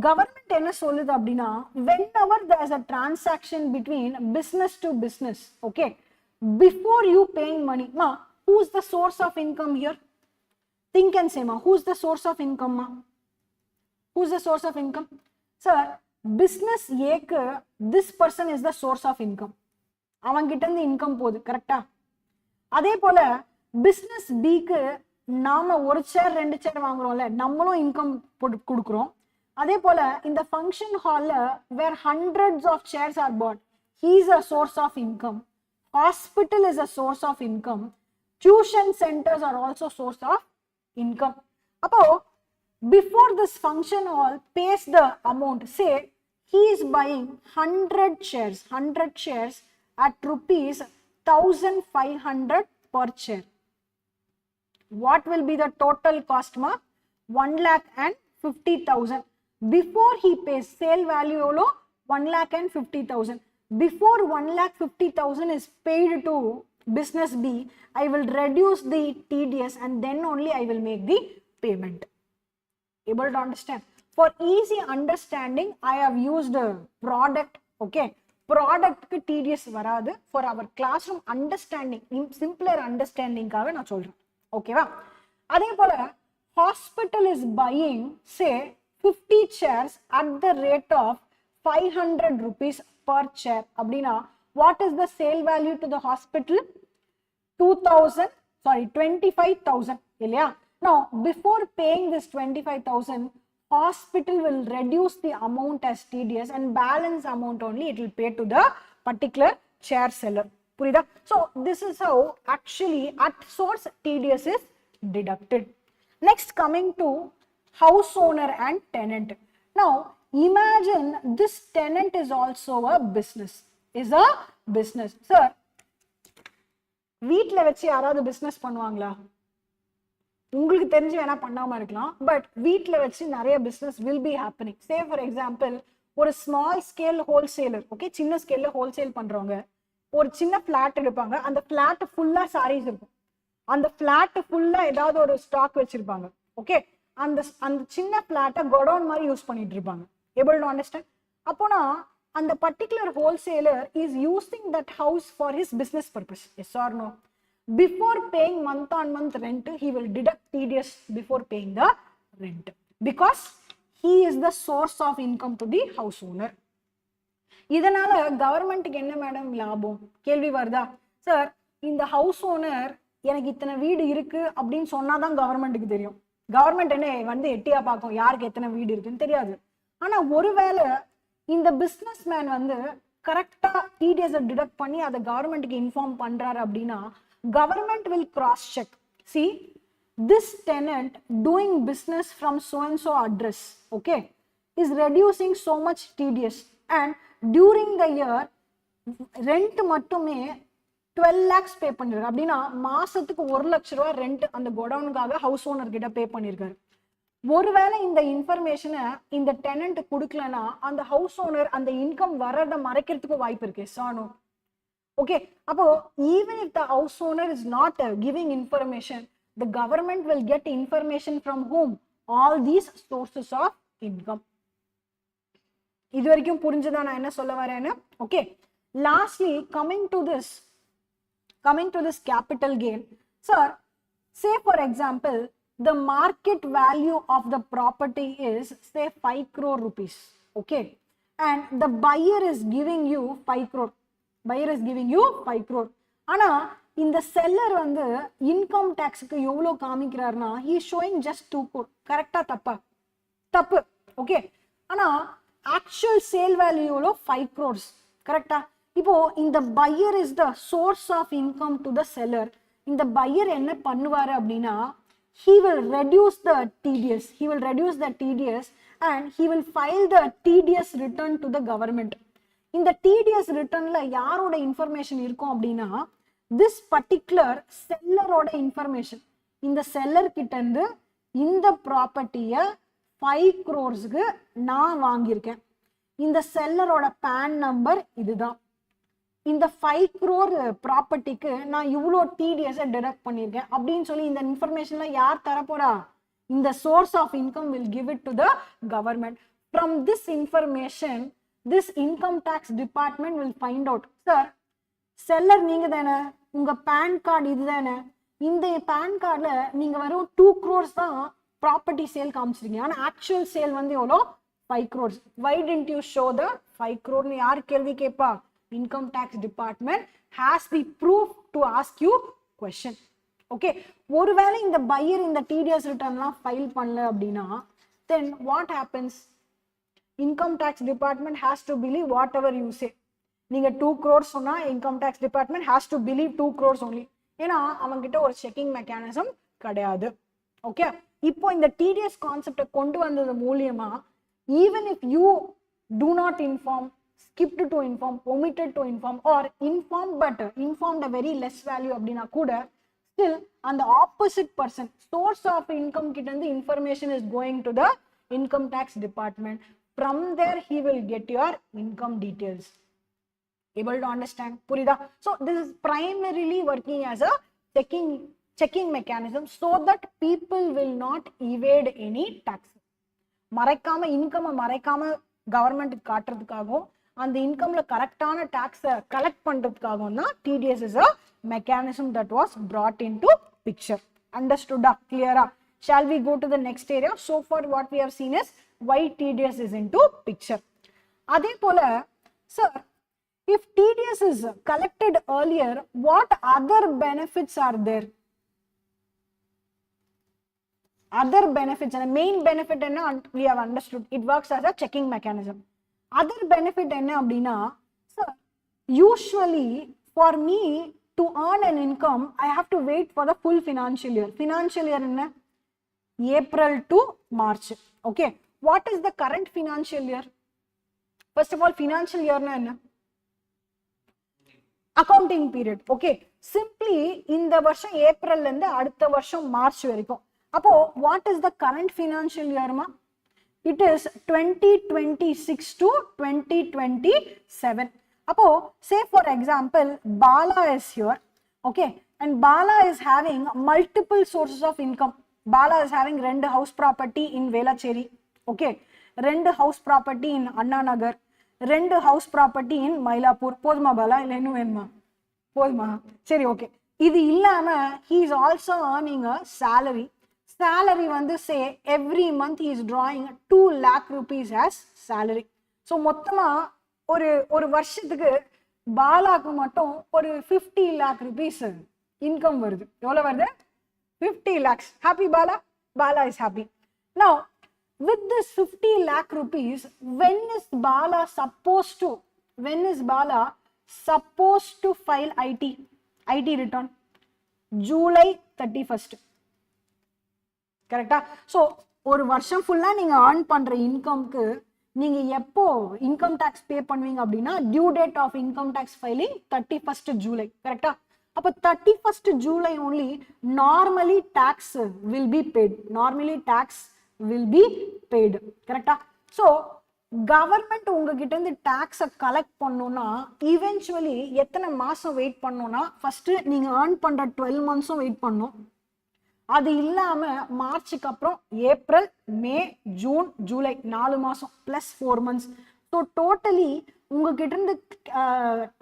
government என்ன சொல்லுது அப்படின்னா, whenever there is a transaction between business to business, okay, before you paying money, ma, who's the source of income here? Think and say, ma, who's the source of income, ma? Who's the source of income? Sir, business A, this person is the source of income. அவங்கிட்ட இருந்து income போகுது, கரெக்டா? அதே போல business பிக்கு நாம ஒரு சேர் 2 சேர் வாங்குறோம்ல, நம்மளும் இன்கம் கொடுக்குறோம். அதே போல இந்த ஃபங்க்ஷன் ஹால்ல where hundreds of chairs are bought, he is a source of income. Hospital is a source of income. Tuition centers are also source of income. Appo before this function hall pays the amount, say he is buying 100 chairs at rupees 1500 per chair. What will be the total cost, ma? 1,50,000. Before he pays, sale value 1,50,000. Before 1,50,000 is paid to business B, I will reduce the TDS and then only I will make the payment. Able to understand? For easy understanding, I have used a product, okay? Product ku TDS varadu. For our classroom understanding, simpler understanding kaga na solren. Okay va? Adhe pola hospital is buying, say, 50 chairs at the rate of 500 rupees per chair. Abdina, what is the sale value to the hospital? 25,000. Now, before paying this 25,000, hospital will reduce the amount as TDS and balance amount only it will pay to the particular chair seller. Purida? So, this is how actually at source TDS is deducted. Next, coming to house owner and tenant. Now, imagine this tenant is also a business. Is a business. Sir, வீட்ல வச்சு யாராவது business பண்ணுவாங்களா? உங்களுக்கு தெரிஞ்சு வேணா பண்ணாம இருக்கலாம், but வீட்ல வச்சு நிறைய business will be happening. Say for example, ஒரு ஸ்மால் ஸ்கேல் ஹோல்சேலர், ஓகே, சின்ன ஸ்கேல்ல ஹோல்சேல் பண்றவங்க ஒரு சின்ன பிளாட் எடுப்பாங்க. அந்த பிளாட் ஃபுல்லா சாரீஸ் இருக்கும். அந்த பிளாட் ஃபுல்லா ஏதாவது ஒரு ஸ்டாக் வச்சிருப்பாங்க. ஓகே, அந்த சின்ன பிளாட்டை கோடவுன் மாதிரி யூஸ் பண்ணிட்டு இருப்பாங்க. Able to understand? அப்போனா அந்த particular wholesaler is using that house for his business purpose. Yes or no? Before paying month on month rent, he will deduct TDS before paying the rent because he is the source of income to the house owner. இதனால கவர்மெண்ட்டுக்கு என்ன madam லாபம்? கேள்வி வருதா? Sir, இந்த house owner எனக்கு இத்தனை வீடு இருக்கு அப்படின்னு சொன்னாதான் கவர்மெண்ட்டுக்கு தெரியும். கவர்மெண்ட் என்ன வந்து எட்டியா பார்க்கும் யாருக்கு எத்தனை வீடு இருக்குன்னு தெரியாது. ஆனா ஒருவேளை இந்த பிசினஸ் மேன் வந்து கரெக்டா டிடிஎஸ் டிடக்ட் பண்ணி அதை கவர்மெண்ட்டுக்கு இன்ஃபார்ம் பண்றாரு அப்படின்னா government will cross check. See, this tenant doing business from so and so address, okay, is reducing so much TDS and during the year rent மட்டுமே 12 lakhs pay பண்ணிருக்காரு. அப்படின்னா மாசத்துக்கு 1 லட்சம் ரூபாய் ரெண்ட் அந்த கோடவுனுக்காக ஹவுஸ் ஓனர் கிட்ட பே பண்ணிருக்காரு. ஒருவேளை இந்த இன்ஃபர்மேஷனை இந்த டெனன்ட் கொடுக்கலன்னா அந்த ஹவுஸ் ஓனர் அந்த இன்கம் வர்றதை மறைக்கிறதுக்கு வாய்ப்பு இருக்கு. சானோ okay, appo even if the house owner is not giving information, the government will get information from whom? All these sources of income. Idu varaikum purinjada na enna solla varena? Okay, lastly coming to this capital gain. Sir, say for example the market value of the property is say 5 crore rupees, okay, and the buyer is giving you 5 crore. Buyer is giving you 5 crore. ஆனா இந்த seller வந்து income டேக்ஸுக்கு எவ்வளோ காமிக்கிறாருன்னா he is showing just 2 crore. கரெக்டா தப்பா? தப்பு. Okay, ஆனா actual sale value எவ்வளோ 5 crores. கரெக்டா? இப்போ இந்த buyer is the source of income to the seller. இந்த பையர் என்ன பண்ணுவாரு அப்படின்னா he will reduce the TDS. He will reduce the TDS and he will file the TDS return to the government. இந்த TDS ரிட்டர்ன்ல யாரோட information இருக்கும் அப்படின்னா this particular செல்லரோட information. இந்த seller கிட்ட இருந்து இந்த ப்ராப்பர்ட்டியை 5 crores-க்கு நான் வாங்கியிருக்கேன். இந்த செல்லரோட பேன் நம்பர் இதுதான். இந்த 5 crore ப்ராப்பர்ட்டிக்கு நான் இவ்வளோ டிடிஎஸ் டிடக்ட் பண்ணியிருக்கேன் அப்படின்னு சொல்லி இந்த இன்ஃபர்மேஷன்ல யார் தரப்போறா? இந்த source of income will give it to the government. From this information, this income tax department will find out, sir, seller நீங்க தானே, உங்க பேன் கார்டு இது தானே, இந்த பேன் கார்டுல நீங்க வெறும் 2 crores தான் ப்ராப்பர்ட்டி சேல் காமிச்சிருக்கீங்க, ஆனா ஆக்சுவல் சேல் வந்து எவ்வளோ 5 crores. Why didn't you show the 5 crore? யார் கேள்வி கேட்பா? Income tax department has the proof to ask you question. Okay, ஒருவேளை இந்த buyer இந்த TDS ரிட்டர்ன்லாம் ஃபைல் பண்ணல அப்படின்னா then what happens? Income tax department has to believe whatever you say. நீங்க 2 crores சொன்னா income tax department has to believe 2 crores only. ஏன்னா அவங்க கிட்ட ஒரு செக்கிங் மெக்கானிசம் கிடையாது. ஓகே, இப்போ இந்த TDS கான்செப்டை கொண்டு வந்தது மூலியமா even if you do not inform, skipped to inform, omitted to inform or informed but informed a very less value அப்படின்னா கூட still and the opposite person source of income கிட்ட இருந்து information is going to the income tax department. From there he will get your income details. Able to understand? புரியுதா? So this is primarily working as a checking mechanism so that people will not evade any tax. மறைக்காம income மறைக்காம government காட்டுறதுக்காகவும் அந்த இன்கம்ல கரெக்டான டாக்ஸை collect பண்றதுக்காகவும் தான் TDS is a mechanism that was brought into picture. Understood? Clear? Shall we go to the next area? So far what we have seen is why TDS is into picture. அதே போல sir, if TDS is collected earlier, what other benefits are there? Other benefits, and the main benefit enna we have understood, it works as a checking mechanism. Other benefit enna அப்படினா sir, usually for me to earn an income I have to wait for the full financial year. Financial year enna April to March. Okay, what is the current financial year? First of all, financial year na enna accounting period. Okay, simply இந்த வருஷம் ஏப்ரல்ல இருந்து அடுத்த வருஷம் March வரைக்கும். அப்போ what is the current financial year ma? It is 2026 to 2027. அப்போ say for example Bala is here, okay, and Bala is having multiple sources of income. Bala is having 2 house property in Velachery, okay, 2 house property in Anna Nagar, 2 house property in Mylapore. போதுமா பாலா இல்ல இன்னும் வேணுமா? போதுமா? சரி, okay. இது இல்லாம he is also earning a salary. Salary வந்து say every month he is drawing 2 lakh rupees as salary. So மொத்தமா ஒரு வருஷத்துக்கு பாலாக்கு மட்டும் ஒரு 50 lakh rupees இன்கம் வருது. எவ்வளவு வருது? 50 lakhs. Happy Bala? Bala is happy. Now with this 50 lakh rupees, when is Bala supposed to file IT return? July 31st. கரெக்டா? So ஒரு வருஷம் ஃபுல்லா நீங்க earn பண்ற இன்கம்க்கு நீங்க எப்போ இன்கம் டாக்ஸ் பே பண்ணுவீங்க அப்படின்னா due date of income tax filing 31st July. கரெக்டா? அப்போ 31st July only normally tax will be paid. கரெக்டா? ஸோ கவர்மெண்ட் உங்ககிட்ட இருந்து டாக்ஸை கலெக்ட் பண்ணணும்னா இவென்ச்சுவலி எத்தனை மாசம் வெயிட் பண்ணணும்னா ஃபர்ஸ்ட் நீங்க earn பண்ற 12 months வெயிட் பண்ணணும். அது இல்லாம மார்ச்சுக்கு அப்புறம் ஏப்ரல், மே, ஜூன், ஜூலை 4 மாசம் பிளஸ் 4 months. ஸோ டோட்டலி உங்ககிட்ட இருந்து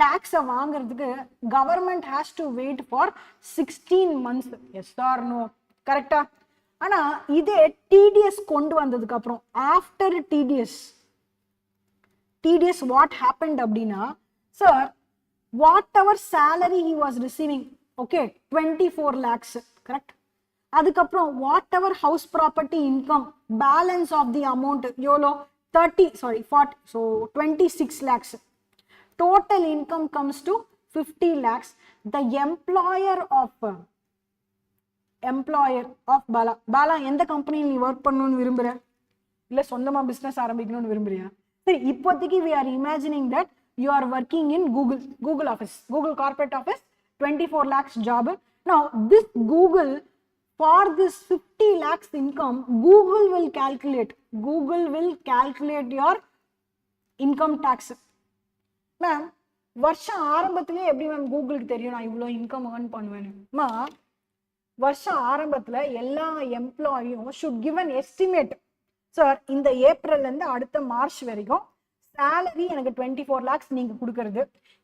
டாக்ஸை வாங்குறதுக்கு government has to wait for 16 months. Yes or no? கரெக்டா? ஆனா இதே டிடிஎஸ் கொண்டு வந்ததுக்கு அப்புறம் ஆஃப்டர் டிடிஎஸ் வாட் ஹேப்பன்ட் அப்படின்னா sir whatever salary he was receiving okay, 24 lakhs, correct? அதுக்கப்புறம் whatever house property income, balance of the amount எவ்வளோ 40, so 26 lakhs. Total income comes to 50 lakhs. The employer of Bala எந்த கம்பெனியில் நீ work பண்ணணும்னு விரும்புற, இல்ல சொந்தமா பிசினஸ் ஆரம்பிக்கணும்னு விரும்புறியா? சரி, இப்போதைக்கு we are imagining that you are working in Google office, Google corporate office, 24 lakhs job. Now this Google, for this 50 lakhs income, Google will calculate your income tax. Ma'am வருஷம் ஆரம்பத்திலே எப்படி மேம் கூகுளுக்கு தெரியும் நான் இவ்வளோ income earn பண்ணுவேன்னு? வருஷம் ஆரம்பத்துல எல்லா எம்ப்ளாயும் should give an estimate. Sir இந்த ஏப்ரல்ல இருந்து அடுத்த மார்ச் வரைக்கும் சேலரி எனக்கு 24 lakhs நீங்க கொடுக்கறது,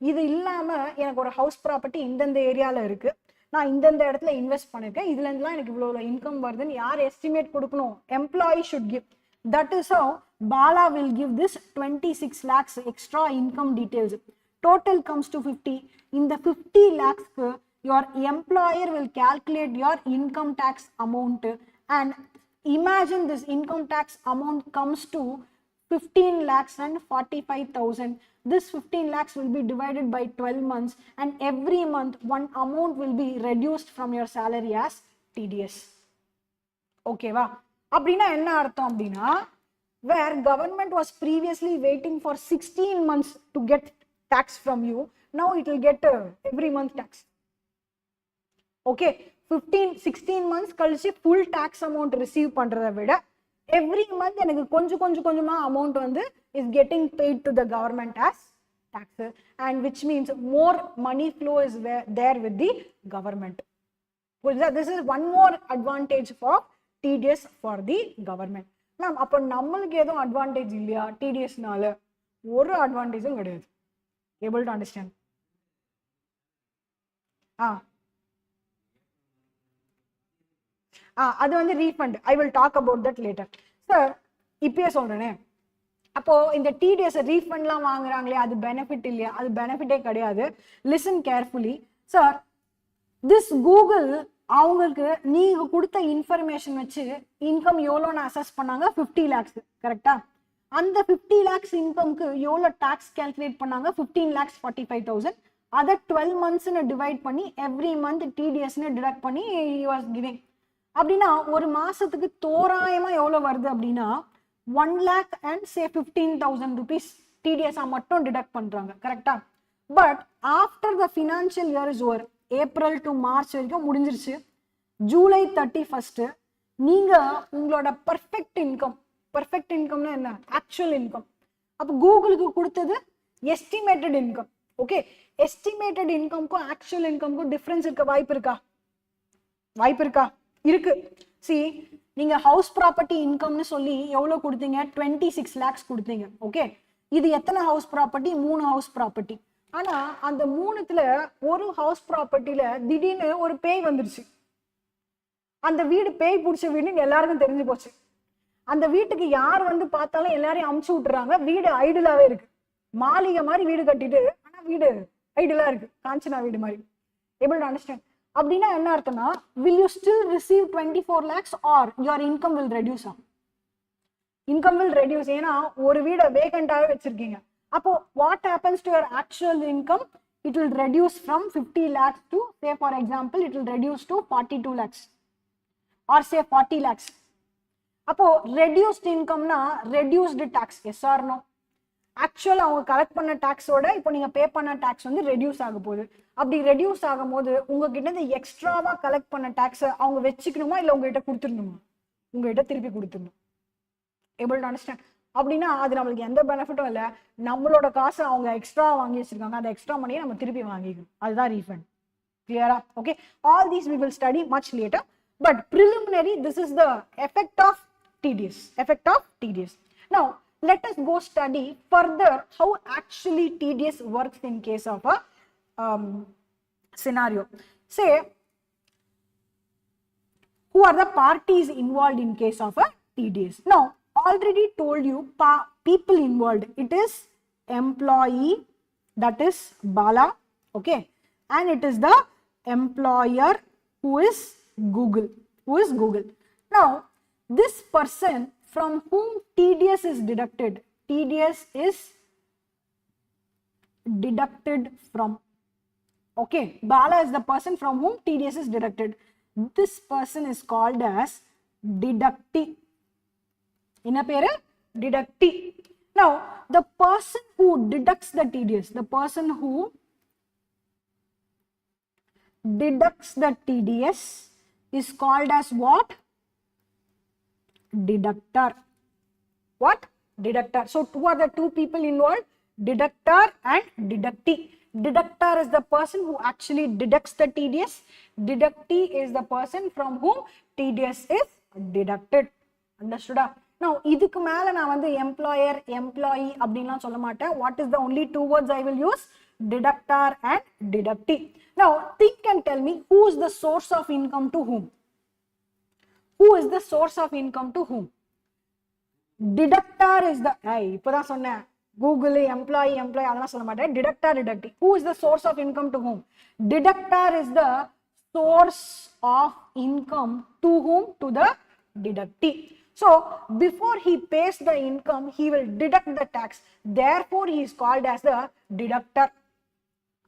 இது இல்லாம எனக்கு ஒரு ஹவுஸ் ப்ராப்பர்ட்டி இந்தந்த ஏரியால இருக்கு, நான் இந்தந்த இடத்துல இன்வெஸ்ட் பண்ணிருக்கேன், இதுல இருந்துலாம் எனக்கு இவ்வளவு இன்கம் வருதுன்னு யார் எஸ்டிமேட் கொடுக்கணும்? Employee should give. That is how Bala will give this 26 lakhs extra income details. Total comes to 50. In the 50 lakhs, your employer will calculate your income tax amount, and imagine this income tax amount comes to 15 lakhs and 45,000. This 15 lakhs will be divided by 12 months, and every month one amount will be reduced from your salary as TDS. Okay va? அப்படின்னா என்ன அர்த்தம் அப்படின்னா, where government was previously waiting for 16 months to get tax from you, now it will get every month tax. Okay, 16 months கழிச்சு full tax amount receive பண்றதை விட every month எனக்கு கொஞ்சமா amount வந்து is getting paid to the government as tax, and which means more money flow is there with the government. This is one more advantage for TDS for the government. Ma'am அப்போ நம்மளுக்கு எதுவும் advantage இல்லையா டிடிஎஸ்னால? ஒரு அட்வான்டேஜும் கிடையாது. Able to understand? அது வந்து refund. I will talk about that later. Sir இப்பயே சொல்றேனே, அப்போ இந்த டிடிஎஸ் ரீஃபண்ட்லாம் வாங்குறாங்களே அது பெனிஃபிட் இல்லையா? அது பெனிஃபிட்டே கிடையாது. Listen carefully sir. This Google அவங்களுக்கு நீங்க கொடுத்த இன்ஃபர்மேஷன் வச்சு இன்கம் எவ்வளோன்னு அசஸ் பண்ணாங்க? 50 lakhs, கரெக்டா? அந்த 50 lakhs இன்கம்க்கு எவ்வளோ டாக்ஸ் கேல்குலேட் பண்ணாங்க? 15 lakhs 45,000. அதை 12 monthsன்னு டிவைட் பண்ணி எவ்ரி மந்த் டிடிஎஸ்ன்னு டிடக்ட் பண்ணி he was giving. அப்படின்னா ஒரு மாசத்துக்கு தோராயமா எவ்வளவு வருது அப்படின்னா 1 lakh and say 15,000 rupees TDS மட்டும் டிடக்ட் பண்றாங்க, கரெக்டா? But after the financial year is over, April to March வரைக்கும் முடிஞ்சிருச்சு, ஜூலை 31st நீங்க உங்களோட பர்ஃபெக்ட் இன்கம்னா என்ன? Actual income. அப்போ கூகுளுக்கு கொடுத்தது எஸ்டிமேட்டட் இன்கம். ஓகே, எஸ்டிமேட்டட் இன்கம்க்கும் ஆக்சுவல் இன்கம்க்கும் டிஃபரன்ஸ் இருக்க வாய்ப்பு இருக்கா? இருக்கு. சி, நீங்க ஹவுஸ் ப்ராப்பர்ட்டி இன்கம்னு சொல்லி எவ்வளவு கொடுத்தீங்க? 26 lakhs கொடுத்தீங்க. ஓகே, இது எத்தனை ஹவுஸ் ப்ராப்பர்ட்டி? 3 house property. ஆனா அந்த 3த்துல ஒரு ஹவுஸ் ப்ராப்பர்ட்டில திடீர்னு ஒரு பேய் வந்துருச்சு. அந்த வீடு பேய் பிடிச்ச வீடுன்னு எல்லாருக்கும் தெரிஞ்சு போச்சு. அந்த வீட்டுக்கு யார் வந்து பார்த்தாலும் எல்லாரையும் அமுச்சு விட்டுறாங்க. வீடு ஐடியலாவே இருக்கு, மாளிகை மாதிரி வீடு கட்டிட்டு, ஆனா வீடு ஐடியலா இருக்கு, காஞ்சனா வீடு மாதிரி. Able to understand? அப்படின்னா என்ன அர்த்தம்னா, will you still receive 24 lakhs or your income will reduce? Income will reduce. ஏன்னா ஒரு வீடை வேகண்டாவே வச்சிருக்கீங்க. அப்போ what happens to your actual income? It will reduce from 50 lakhs to, say for example, it will reduce to 42 lakhs or say 40 lakhs. அப்போ reduced incomeனா reduced tax, yes or no? Actual அவங்க collect பண்ண டாக்ஸோட இப்போ நீங்க பே பண்ண tax வந்து reduce ஆக போகுது. அப்படி ரெடியூஸ் ஆகும் போது உங்ககிட்ட இருந்து எக்ஸ்ட்ராவா கலெக்ட் பண்ண டாக்ஸ் அவங்க வச்சுக்கணுமா இல்ல உங்ககிட்ட கொடுத்துடணுமா? உங்ககிட்ட திருப்பி கொடுத்துடணும். Able to understand? அப்படின்னா அது நம்மளுக்கு எந்த பெனிஃபிட்டும் இல்லை. நம்மளோட காசை அவங்க எக்ஸ்ட்ரா வாங்கி வச்சிருக்காங்க, அந்த எக்ஸ்ட்ரா மணியை நம்ம திருப்பி வாங்கிக்கணும். அதுதான் ரீஃபண்ட். கிளியரா? Okay, all these we will study much later, but preliminary this is the effect of TDS. Now let us go study further how actually TDS works in case of a scenario. Say, who are the parties involved in case of a TDS? Now, already told you people involved. It is employee, that is Bala, okay, and it is the employer who is Google. Now, this person from whom TDS is deducted, TDS is deducted from. Okay, Bala is the person from whom TDS is deducted. This person is called as deductee. Inna pera? Deductee. Now, the person who deducts the TDS, the person who deducts the TDS is called as what? Deductor. What? Deductor. So, who are the two people involved? Deductor and deductee. Deductor is the person who actually deducts the TDS. Deductee is the person from whom TDS is deducted. Understood? Now, idhukku mela na vandu employer, employee அப்படின்லாம் சொல்ல மாட்டேன். What is the only two words I will use? Deductor and deductee. Now, think and tell me who is the source of income to whom? Who is the source of income to whom? Deductor is the, இப்போதான் சொன்னேன், Google, employee, அதெல்லாம் சொல்ல மாட்டேன். Deductor, deductee. Who is the source of income to whom? Deductor is the source of income to whom? To the deductee. So, before he pays the income, he will deduct the tax. Therefore, he is called as the deductor.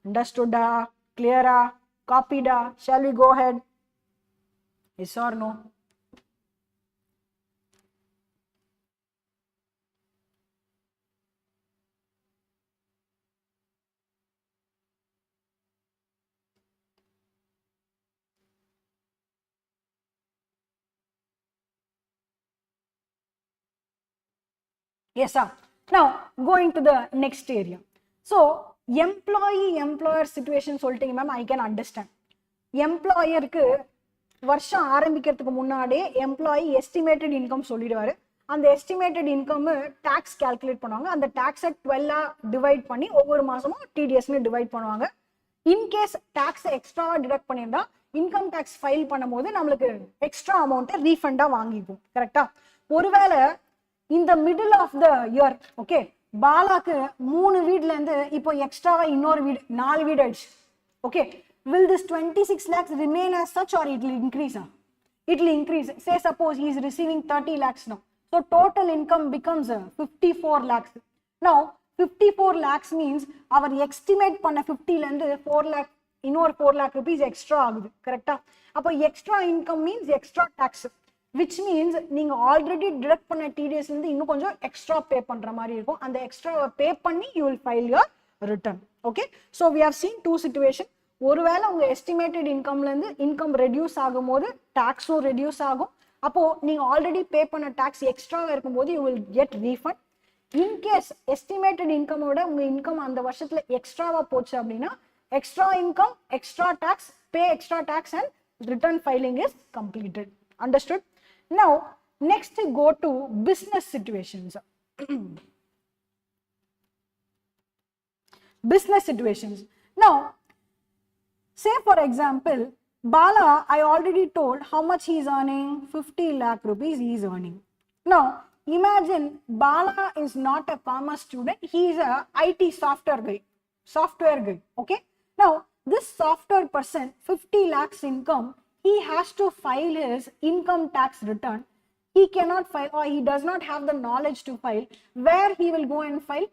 Understood? Clear? Copied? Shall we go ahead? Yes or no? Yes, sir. Now, going to the next area. So, employer situation சொல்லிட்டீங்க ma'am, I can understand. எம்ப்ளாயருக்கு வருஷம் ஆரம்பிக்கிறதுக்கு முன்னாடியே employee estimated income சொல்லிடுவாரு. அந்த estimated income tax calculate பண்ணுவாங்க. அந்த டாக்ஸை 12 divide பண்ணி ஒவ்வொரு மாசமும் டிடிஎஸ்னு டிவைட் பண்ணுவாங்க. இன்கேஸ் டாக்ஸ் எக்ஸ்ட்ராவா டிடக்ட் பண்ணியிருந்தா இன்கம் டாக்ஸ் ஃபைல் பண்ணும்போது நம்மளுக்கு எக்ஸ்ட்ரா அமௌண்ட்டை ரீஃபண்டா வாங்கிப்போம். கரெக்டா? ஒருவேளை இந்த middle of the year, okay, பாலாக்கு 3 வீட்ல இருந்து இப்போ எக்ஸ்ட்ராவா இன்னொரு வீடு 4 வீடு ஆயிடுச்சு. Okay, will this 26 lakhs remain as such or it will increase? It will increase. Say suppose he is receiving 30 lakhs now. So total income becomes 54 lakhs. Now 54 lakhs means our estimate பண்ண 50 ல இருந்து 4 lakh இன்னொரு 4 lakh rupees extra ஆகுது. கரெக்டா? அப்போ extra income means extra tax, which means நீங்க already detect பண்ண TDS ல இருந்து இன்னும் கொஞ்சம் எக்ஸ்ட்ரா பே பண்ற மாதிரி இருக்கும். அந்த எக்ஸ்ட்ரா பே பண்ணி you will file your return. Okay, so we have seen two situation. ஒருவேளை உங்க எஸ்டிமேட்டட் இன்கம்ல இருந்து இன்கம் ரெடியூஸ் ஆகும்போது டாக்ஸும் ரெடியூஸ் ஆகும். அப்போ நீங்க ஆல்ரெடி பே பண்ண டாக்ஸ் எக்ஸ்ட்ராவா இருக்கும்போது you will get refund. In case estimated இன்கமோட உங்க இன்கம் அந்த வருஷத்துல எக்ஸ்ட்ராவா போச்சு அப்படின்னா extra income, extra tax, pay extra tax and return filing is completed. Understood? Now, next we go to business situations. Business situations. Now, say for example, Bala, I already told how much he is earning, 50 lakh rupees he is earning. Now, imagine Bala is not a commerce student, he is a IT software guy, okay? Now, this software person, 50 lakhs income, he has to file his income tax return. He cannot file or he does not have the knowledge to file. Where he will go and file?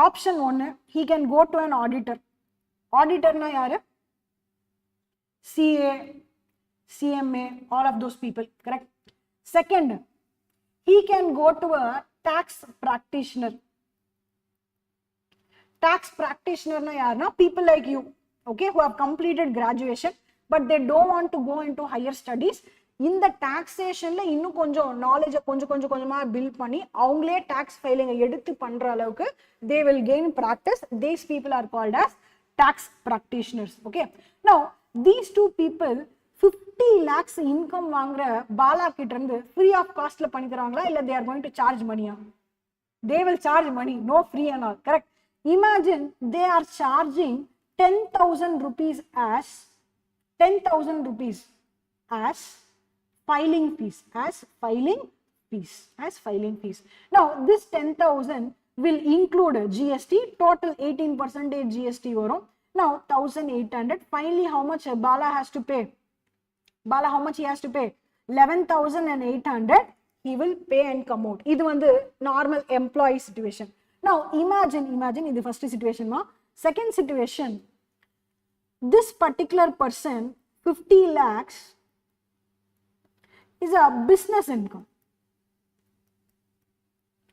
Option 1, he can go to an auditor. Auditor na yaar? CA, CMA, all of those people, correct? Second, he can go to a tax practitioner. Tax practitioner na yaar na? People like you, okay, who have completed graduation but they don't want to go into higher studies. In the taxation la இன்னும் கொஞ்சம் knowledge கொஞ்சமா build பண்ணி அவங்களே tax filing எடுத்து பண்ற அளவுக்கு they will gain practice. These people are called as tax practitioners. Okay, now these two people 50 lakhs income வாங்குற பாலா கிட்ட இருந்து free of cost ல பண்ணி தராங்களா இல்ல they are going to charge money? They will charge money, no free and all, correct? Imagine they are charging 10,000 rupees as 10,000 rupees as filing fees, as filing fees. Now this 10,000 will include GST, total 18% GST varum. Now 1800. Finally, how much Bala has to pay? Bala, how much he has to pay? 11,800. He will pay and come out. This is the normal employee situation. Now imagine in the first situation. Second situation, this particular person, 50 lakhs is a business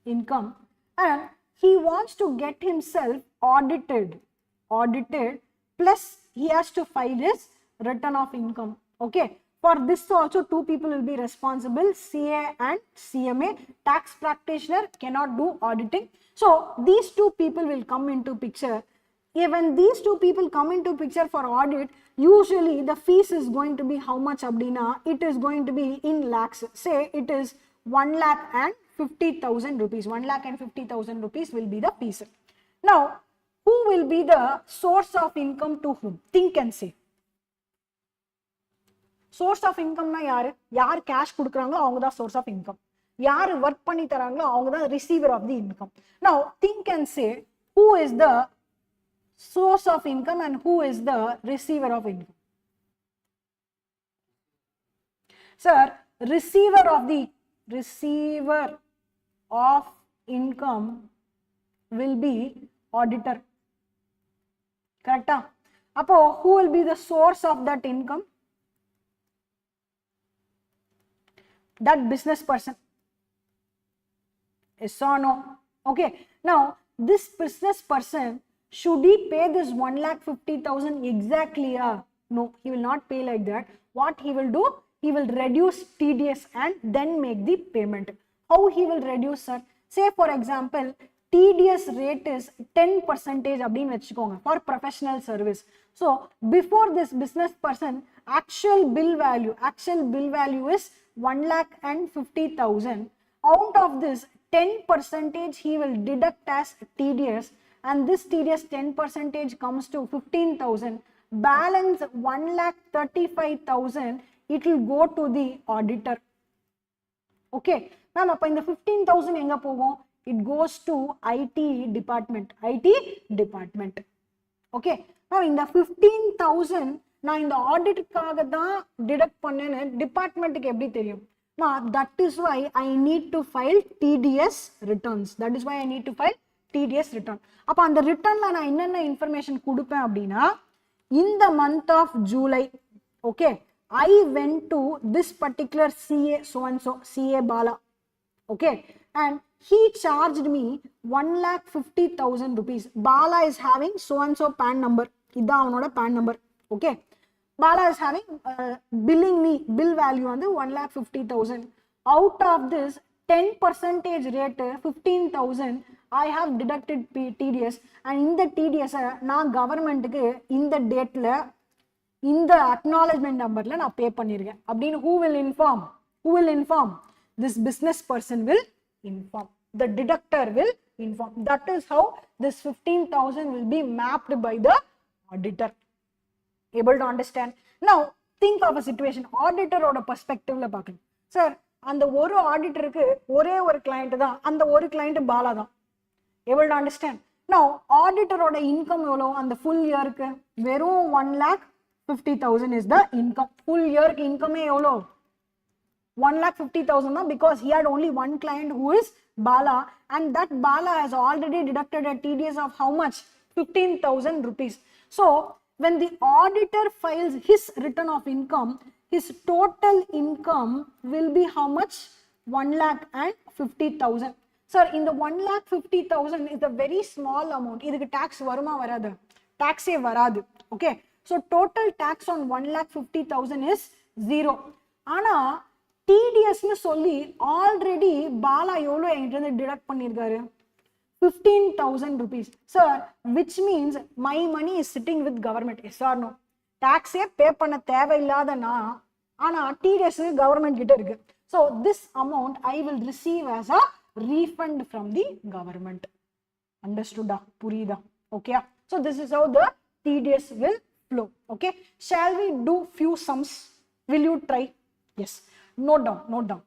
income, and he wants to get himself audited, plus he has to file his return of income. Okay, for this also two people will be responsible, CA and CMA. Tax practitioner cannot do auditing. So these two people will come into picture. When these two people come into picture for audit, usually the fees is going to be how much abdina? It is going to be in lakhs. Say it is 1,50,000 rupees. 1,50,000 rupees will be the fees. Now, who will be the source of income to whom? Think and say. Source of income na yaar? Yaar cash kudukrangalo avanga da source of income. Yaar work panni tarangalo avanga da receiver of the income. Now think and say who is the source of income and who is the receiver of income. Sir, receiver of income will be auditor. Correct? Appo who will be the source of that income? That business person. Yes or no? Okay. Now this business person, should he pay this 1,50,000 exactly? No, he will not pay like that. What he will do? He will reduce TDS and then make the payment. How he will reduce, sir? Say for example, TDS rate is 10% for professional service. So before this business person, actual bill value is 1,50,000. Out of this, 10% he will deduct as TDS, and this TDS 10% comes to 15,000. Balance 1,35,000, it will go to the auditor. Okay, ma'am, in the 15,000 enga pogum? It goes to IT department. Okay, now in the 15,000, now in the audit kaga deduct pannene department ku eppadi theriyum? That is why I need to file TDS returns. That is why I need to file TDS return. Appo and the return la na enna information kudupen abdina, in the month of July, okay, I went to this particular CA so and so, CA Bala, okay, and he charged me 1,50,000 rupees. Bala is having so and so PAN number. Idha avanoda PAN number. Okay. Bala is having billing me, bill value on the 1,50,000. Out of this, 10% rate, 15,000, I have deducted TDS, and in the TDS, na government in the date la, in the acknowledgement number la na pay pannirken. Abdin who will inform? This business person will inform. The deductor will inform. That is how this 15,000 will be mapped by the auditor. Able to understand? Now think of a situation. Auditor oda perspective la paakren. Sir, and the oru auditor ku ore or client da, and the oru client Bala da. Able to understand? Now auditor oda income evlo and the full year ku verum 1,50,000 is the income. Full year income evlo 1,50,000 because he had only one client who is Bala, and that Bala has already deducted a TDS of how much? 15,000 rupees. So when the auditor files his return of income, his total income will be how much? 1,50,000. Sir, in the 1,50,000 is a very small amount. Idhukku tax varuma varadu? Tax varadu. Okay. So total tax on 1,50,000 is 0. Ana TDS nu solli already Bala evlo engitta deduct pannirkaru? 15,000 rupees. Sir, which means my money is sitting with government. Yes or no? Tax pay panna theva illada na, ana TDS government kitta irukku. So this amount I will receive as a refund from the government. Understood? Purida? Okay. So this is how the TDS will flow. Okay. Shall we do few sums? Will you try? Yes. Note down.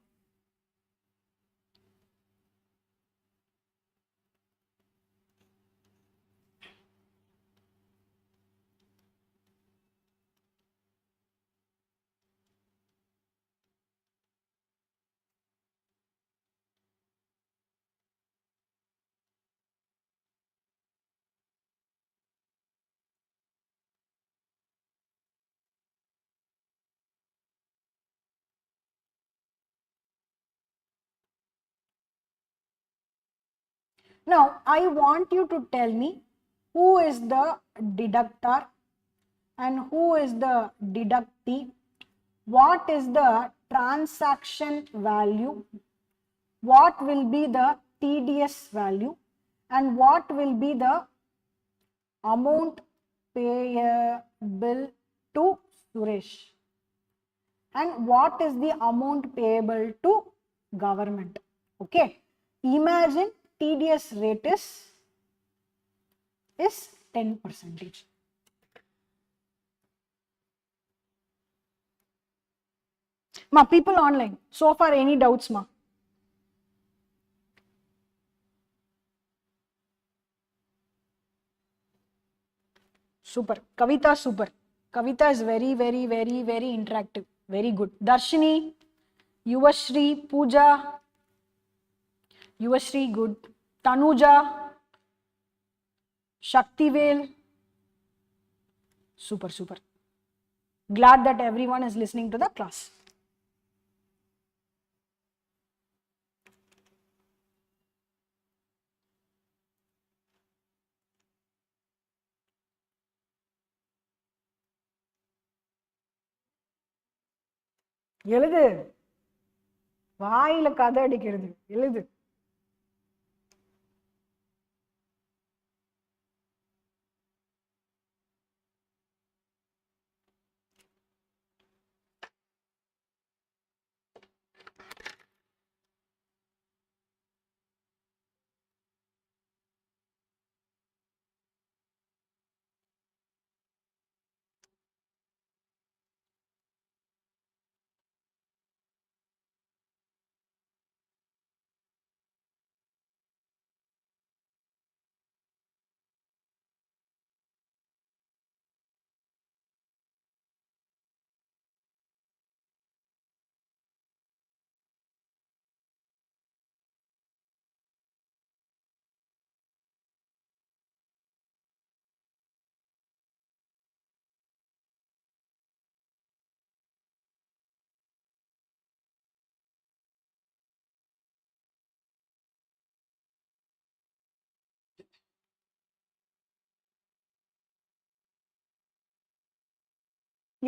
Now I want you to tell me who is the deductor and who is the deductee, what is the transaction value, what will be the TDS value, and what will be the amount payable to Suresh, and what is the amount payable to government. Okay, imagine TDS rate is 10%. Ma, people online, so far any doubts, ma? Super. Kavita, super. Kavita is very, very, very, very interactive. Very good. Darshini, Yuvashri, Pooja, Yuvashri, good. Tanuja, Shaktivel, super, super. Glad that everyone is listening to the class. எழுது, வாயில கதை அடிக்கிறது, எழுது.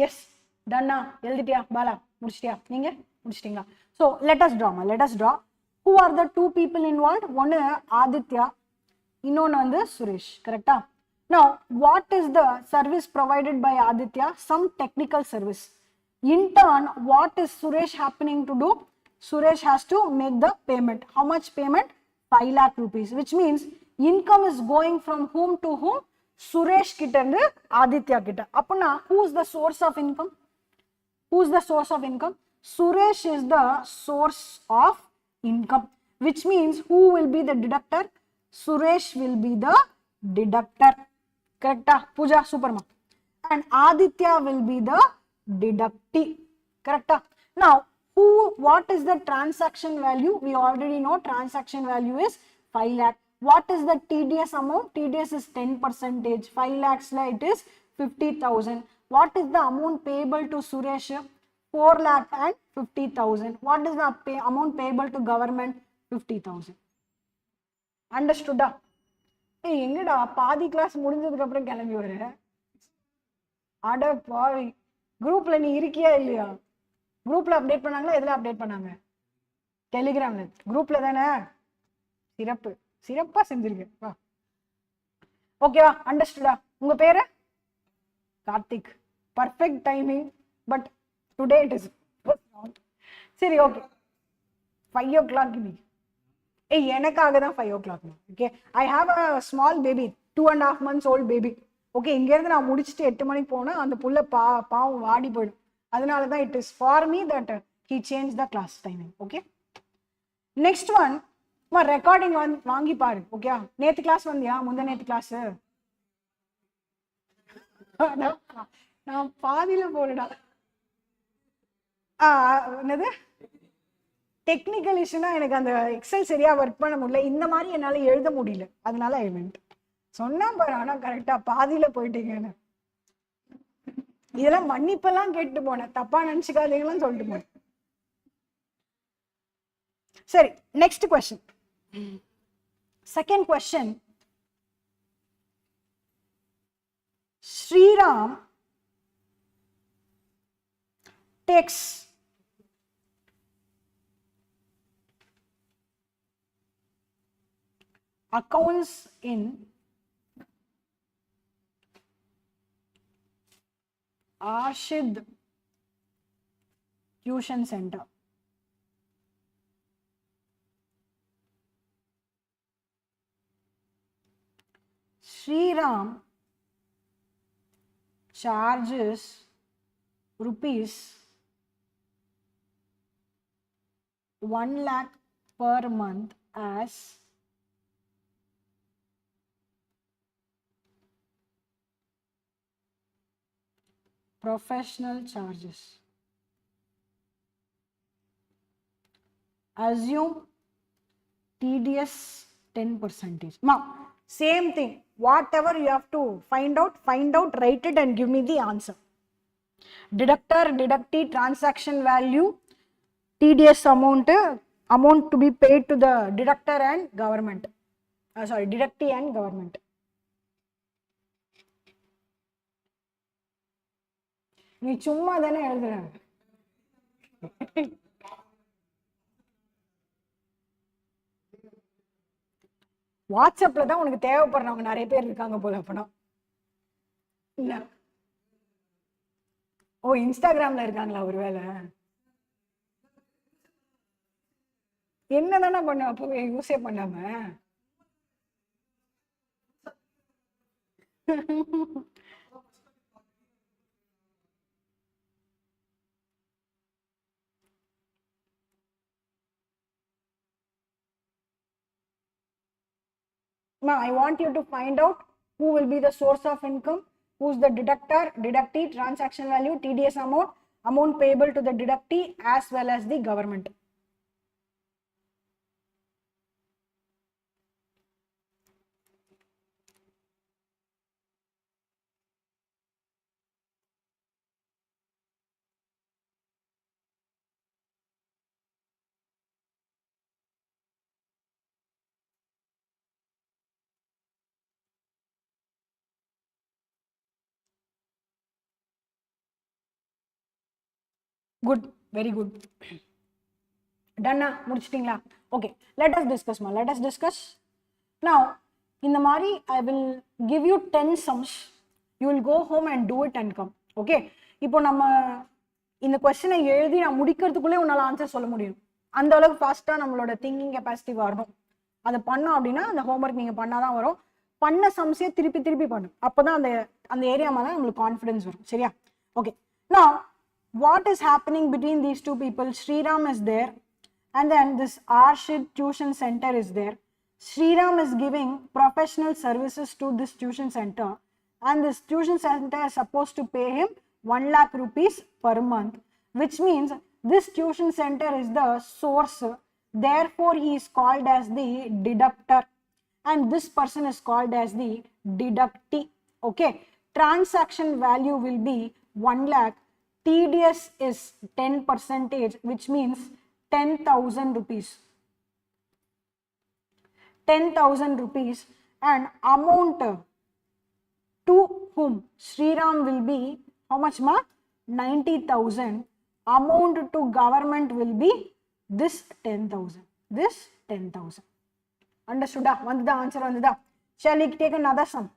Yes, done na. எழுதிட்டியா Bala? முடிச்சிட்டியா? நீங்க முடிச்சிட்டீங்களா? So let us draw, ma. Let us draw. Who are the two people involved? One Aditya, இன்னொன்னு வந்து Suresh. Correcta? Now, what is the service provided by Aditya? Some technical service. In turn, what is Suresh happening to do? Suresh has to make the payment. How much payment? 5 lakh rupees. Which means income is going from whom to whom? Suresh கிட்ட இருந்து ஆதித்யா கிட்ட. அப்பனா who is the source of income? Who is the source of income? Suresh is the source of income, which means who will be the deductor? Suresh will be the deductor. Correcta? Pooja, superma. And Aditya will be the deductee. Correcta? Now, what is the transaction value? We already know transaction value is 5 lakh. What is the TDS amount? TDS is 10%. 5 lakhs it is 50,000. What is the amount payable to Suresh? 4 lakh and 50,000. What is the amount payable to government? 50,000. Understood? Hey, எங்கடா பாதி class முடிஞ்சதுக்கு அப்புறம் கிளம்பி வர? அட பாவி, குரூப்ல நீ இருக்கியா இல்லையா? குரூப்ல அப்டேட் பண்ணாங்களா? எதுல அப்டேட் பண்ணாங்க? டெலிகிராம்ல. குரூப்ல தானே? சிறப்பு, சிறப்பா செஞ்சிருக்கேன். வா, ஓகேவா? அண்டர்ஸ்டுடா? உங்க பேரு? Karthik. Perfect timing, but today it is சரி. ஓகே, 5 o'clock இன்னைக்கு. ஏய், எனக்காக தான் 5 o'clock. Okay, I have a small baby, 2.5 months old baby. Okay, இங்கேருந்து நான் முடிச்சுட்டு 8 மணிக்கு போனால் அந்த புள்ள பாவம் வாடி போயிடும். அதனால தான் it is for me that he change the class timing. Okay, next one, recording வாங்கி பாரு. ஓகே, நேற்று கிளாஸ் வந்தியா? முந்த நேற்று கிளாஸ் நான் பாதியில போறடா. என்னது டெக்னிக்கல் இஷ்யூனா, எனக்கு அந்த எக்ஸல் சரியா ஒர்க் பண்ண முடியல. இந்த மாதிரி என்னால எழுத முடியல, அதனால ஐ மென்ட் சொன்னா பாரு. ஆனா கரெக்டா பாதியில போயிட்டீங்கன்னு. இதெல்லாம் மன்னிப்பெல்லாம் கேட்டு போனேன், தப்பா நினைச்சுக்காதீங்கன்னு சொல்லிட்டு போனேன். சரி, next question. Second question. Sriram takes accounts in Arshid Tuition Center. Sriram charges rupees 1 lakh per month as professional charges. Assume TDS 10%. Now, same thing. Whatever you have to find out, write it and give me the answer. Deductor, deductee, transaction value, TDS amount to be paid to the deductor and government. Deductee and government. நீ சும்மா தானே எழுதுற. வாட்ஸ்அப்ல தான் உனக்கு தேவைப்படுறவங்க நிறைய பேர் இருக்காங்க போல அப்பனா. இல்ல ஓ இன்ஸ்டாகிராம்ல இருக்காங்களா ஒருவேளை? என்னதானே பண்ண அப்போ யூஸே பண்ணாம? Now I want you to find out who will be the source of income, who's the deductor, deductee, transaction value, TDS amount, amount payable to the deductee as well as the government. Good, very good. Done na? முடிச்சிட்டீங்களா? Okay, let us discuss ma. Let us discuss. Now, in the mari, I will give you 10 sums. You will go home and do it and come. Okay? இப்போ நம்ம இந்த கொஸ்டினை எழுதி நான் முடிக்கிறதுக்குள்ளே உன்னால answer சொல்ல முடியும். அந்த அளவுக்கு ஃபாஸ்டா நம்மளோட திங்கிங் கெப்பாசிட்டி வரணும். அதை பண்ணோம் அப்படின்னா அந்த ஹோம்ஒர்க் நீங்க பண்ணாதான் வரும். பண்ண சம்ஸே திருப்பி திருப்பி பண்ணும். அப்பதான் அந்த ஏரியா மேல நம்மளுக்கு கான்ஃபிடன்ஸ் வரும். சரியா? Okay. Now, what is happening between these two people? Sriram is there and then this Arshid Tuition Center is there. Sriram is giving professional services to this tuition center and this tuition center is supposed to pay him 1 lakh rupees per month, which means this tuition center is the source, therefore he is called as the deductor and this person is called as the deductee. Okay, transaction value will be 1 lakh. TDS is 10%, which means 10,000 rupees. 10,000 rupees and amount to whom? Sriram will be how much ma? 90,000. Amount to government will be this 10,000. This 10,000. Understood? Vandada answer vandada. Shall we take another sum?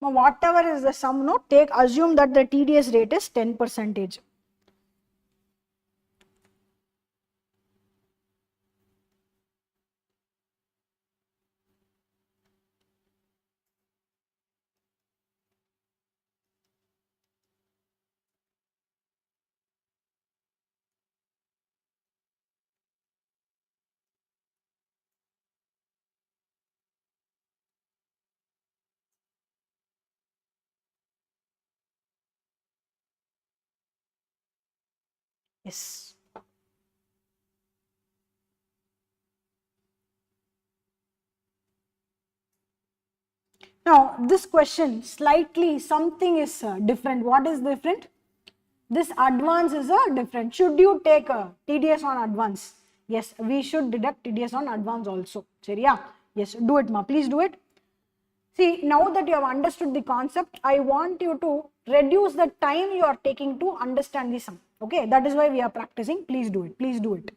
Now, whatever is the sum, no, assume that the TDS rate is 10%. Yes. Now, this question slightly something is different. What is different? This advance is different. Should you take a TDS on advance? Yes, we should deduct TDS on advance also. Seriya? Yes, do it, ma. Please do it. See, now that you have understood the concept, I want you to reduce the time you are taking to understand the sum. Okay, that is why we are practicing. Please do it. Please do it.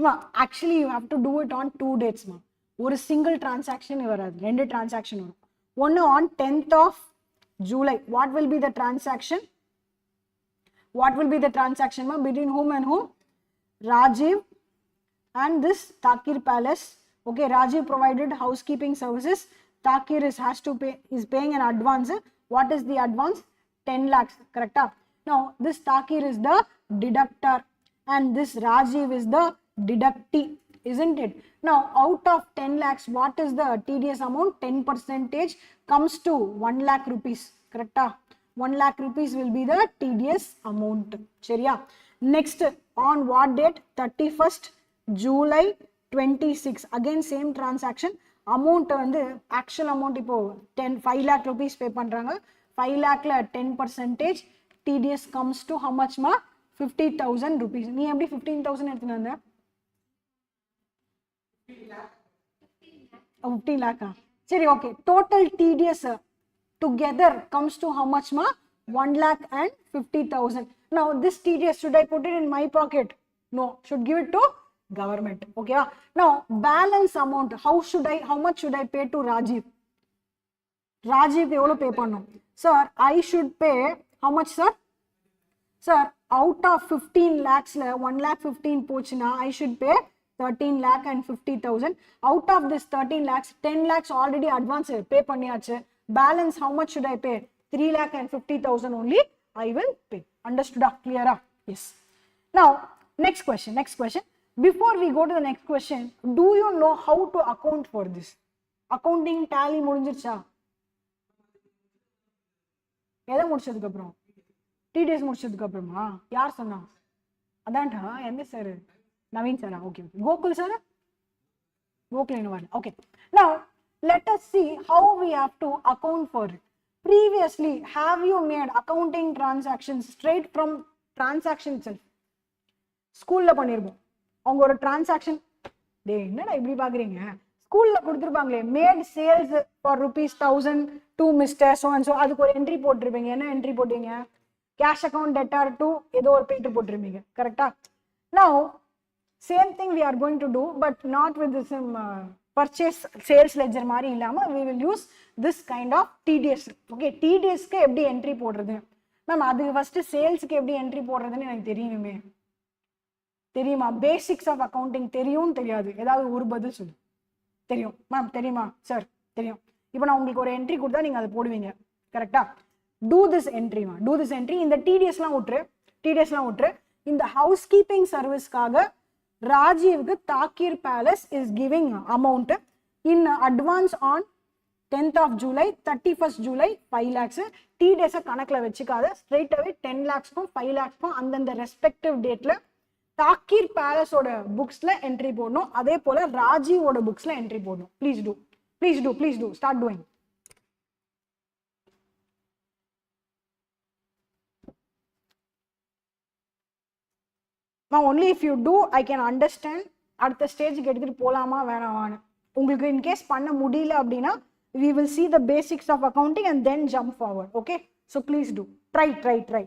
Ma, actually, you have to do it on 2 dates, ma. ஒரு single transaction வராது, ரெண்டு transaction வரும். ஒன்னு on 10th of July. What will be the transaction? What will be the transaction, ma? Between whom and whom? Rajiv and this Takir Palace. Okay, Rajiv provided housekeeping services. Takir is paying an advance. What is the advance? 10 lakhs, correct? Now, this Takir is the deductor and this Rajiv is the deductee, isn't it? Now, out of 10 lakhs, what is the TDS amount? 10% comes to 1 lakh rupees, correct? 1 lakh rupees will be the TDS amount. Chariya. Next, on what date? 31st July 26. Again, same transaction. Amount வந்து actual amount இப்போ 5 lakh rupees pay பண்றாங்க. 5 lakhல 10% TDS comes to how much ma? 50,000 rupees. நீ எப்படி 15,000 எடுத்துட்டு வந்த? 15 lakh. சரி, okay. Total TDS together comes to how much ma? 1 lakh and 50,000. Now this TDS, should I put it in my pocket? No, should give it to government. Okay. Now balance amount, how much should I pay to Rajiv? Rajiv எவ்வளவு pay பண்ணனும்? Sir, I should pay how much, sir? Sir, out of 15 lakhs, 1 lakh 15 போச்சுனா I should pay 13 lakh and 50,000. Out of this 13 lakhs, 10 lakhs already advance pay பண்ணியாச்சு. Balance how much should I pay? 3 lakh and 50,000 only I will pay. Understood? Clear? Yes. Now, next question. Before we go to the next question, do you know how to account for this? Accounting tally முடிஞ்சிருச்சா? எதை முடிச்சதுக்கு அப்புறம்? TDS முடிச்சதுக்கு அப்புறமா? யார் சொன்னா? அதான்டா, எந்த sir? Naveen sir. Okay. Gokul sir? Gokul Inwal. Okay. Now, let us see how we have to account for it. Previously, have you made accounting transactions straight from transaction itself? ஸ்கூல்ல பண்ணிருப்போம். அவங்க ஒரு டிரான்சாக்ஷன், டேய் என்னடா இப்படி பாக்குறீங்க, ஸ்கூல்ல கொடுத்துருப்பாங்களே, made sales for ₹1000 to Mr. so and so, அதுக்கு ஒரு என்ட்ரி போட்டிருப்பீங்க. என்ன என்ட்ரி போட்டீங்க? கேஷ் அக்கௌண்ட் டெட்டார் டு ஏதோ ஒரு பேட்டர் போட்டிருப்பீங்க, கரெக்டா? Now same thing we are going to do, but not with this purchase sales ledger mari illama, we will use this kind of TDS. Okay, TDS ku eppadi entry podradhu ma'am, adu first sales ku eppadi entry podradhunu enakku theriyume. தெரியுமா? Basics of accounting தெரியும் தெரியாது? ஏதாவது ஒரு பதில் சொல்லு. தெரியும் ma'am, தெரியுமா sir? தெரியும். இப்போ நான் உங்களுக்கு ஒரு என்ட்ரி கொடுத்தா நீங்க அதை போடுவீங்க, கரெக்டா? டூ திஸ் என்ட்ரிமா, டூ திஸ் என்ட்ரி. இந்த டிடிஎஸ்லாம் விட்டுரு. இந்த ஹவுஸ் கீப்பிங் சர்வீஸ்க்காக ராஜீவ்க்கு தாக்கீர் palace is giving amount in advance on 10th of July, 31st July 5 lakhs. TDS கணக்கில் வச்சுக்காத, ஸ்ட்ரெயிட் அவே 10 lakhsக்கும் 5 lakhsக்கும் அந்தந்த ரெஸ்பெக்டிவ் டேட்ல தாக்கீர் பேலஸோட புக்ஸ்ல என்ட்ரி போடணும். அதே போல ராஜீவோட புக்ஸ்ல என்ட்ரி போடணும். Please do start doing. only if you do I can understand அடுத்த ஸ்டேஜுக்கு எடுத்துட்டு போலாமா வேணாமான்னு. உங்களுக்கு இன்கேஸ் பண்ண முடியல அப்படின்னா we will see the basics of accounting and then jump forward. Okay, so please do try.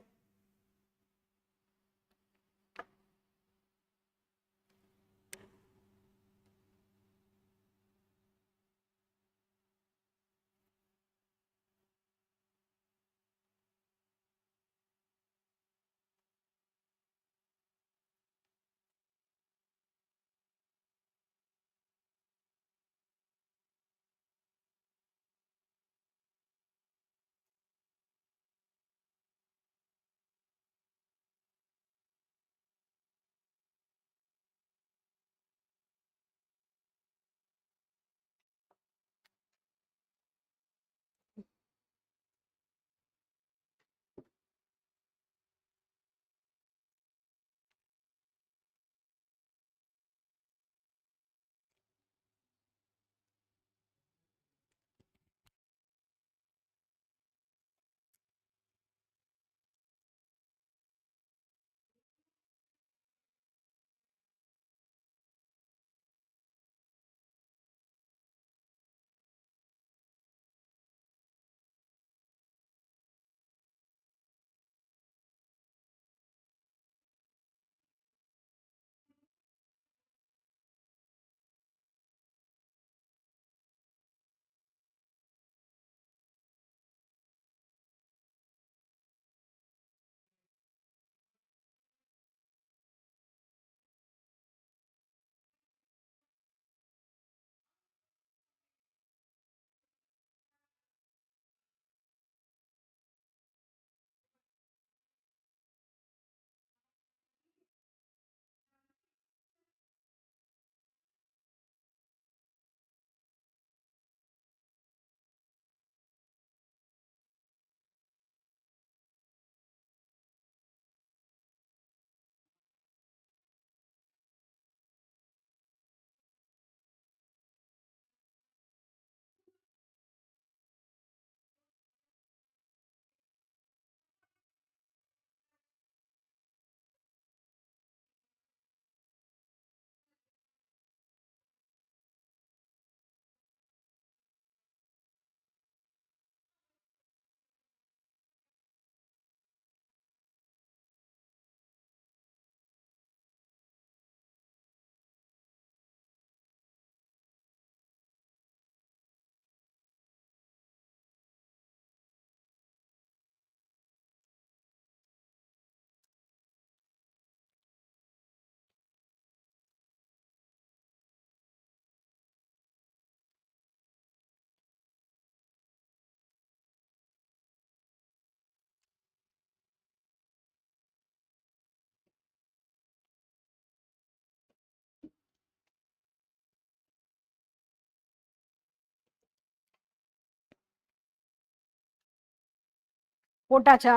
போட்டாச்சா?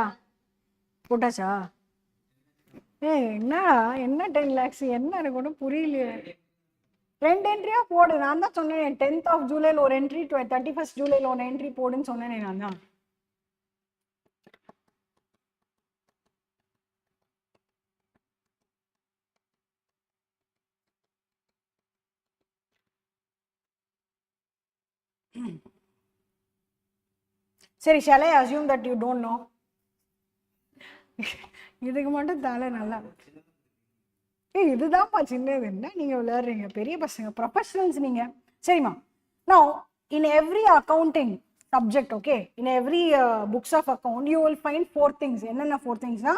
என்னடா என்ன 10 lakhs என்ன எனக்கு ஒன்றும் புரியலையே. 2 என்ட்ரியா போடு. நான் தான் சொன்னேன் 10th of July ஒரு என்ட்ரி, 31st July ஒரு என்ட்ரி போடுன்னு சொன்னேனே நான் தான். சரி, shall I assume that you don't know? இதுக்கு மட்டும் தலை நல்லா இதுதான்ப்பா சின்னது, என்ன நீங்க விளையாடுறீங்க, பெரிய பசங்க ப்ரொஃபஷனல்ஸ் நீங்க. சரிம்மா, now in every accounting subject, okay, in every books of account you will find four things. என்னென்ன four things na?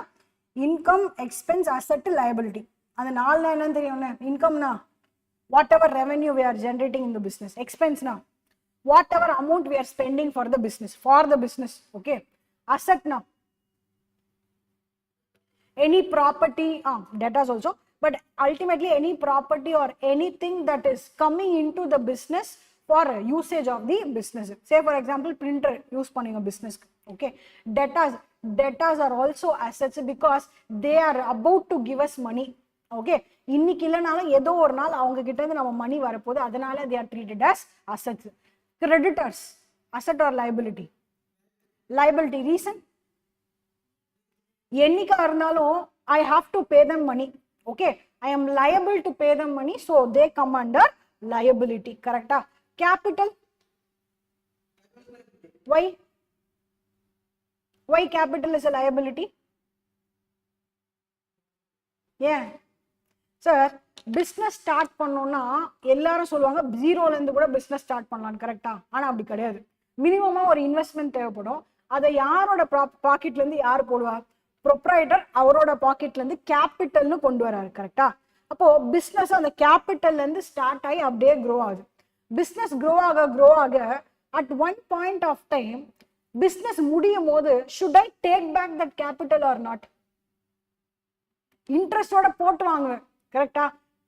Income, expense, asset, liability. அந்த நாலு என்னன்னு தெரியும்ல. இன்கம்னா whatever revenue we are generating in the business. Expense na whatever amount we are spending for the business, okay. Asset na any property, debtors also, but ultimately any property or anything that is coming into the business for usage of the business. Say for example, printer use panning a business, okay. Debtors are also assets because they are about to give us money, okay. இன்னைக்கு இல்லனாலும் ஏதோ ஒரு நாள் அவங்க கிட்ட இருந்து நம்ம மணி வரப்போகுது, அதனால they are treated as assets. Creditors, asset or liability? Liability. Reason? என்னைக்கா இருந்தாலும் I have to pay them money, okay. I am liable to pay them money, so they come under liability. Correct? Capital. Why capital is a liability? Yeah, sir, business start பண்ணோம்னா எல்லாரும் சொல்லுவாங்க ஜீரோல இருந்து கூட business start பண்ணலாம். கரெக்டா? ஆனா அப்படி கிடையாது. மினிமமா ஒரு இன்வெஸ்ட்மெண்ட் தேவைப்படும். அதை யாரோட பாக்கெட்ல இருந்து யார் போடுவா? ப்ரொப்ரைட்டர் அவரோட பாக்கெட்ல இருந்து கேபிட்டல்னு கொண்டு வராரு. கரெக்டா? அப்போ பிசினஸ் அந்த கேபிட்டல்ல இருந்து ஸ்டார்ட் ஆகி அப்படியே க்ரோ ஆகுது. பிசினஸ் க்ரோ ஆக at one point of time business முடியும் போது should I take back that capital or not? இன்ட்ரெஸ்டோட போட்டு வாங்குவேன். கரெக்டா?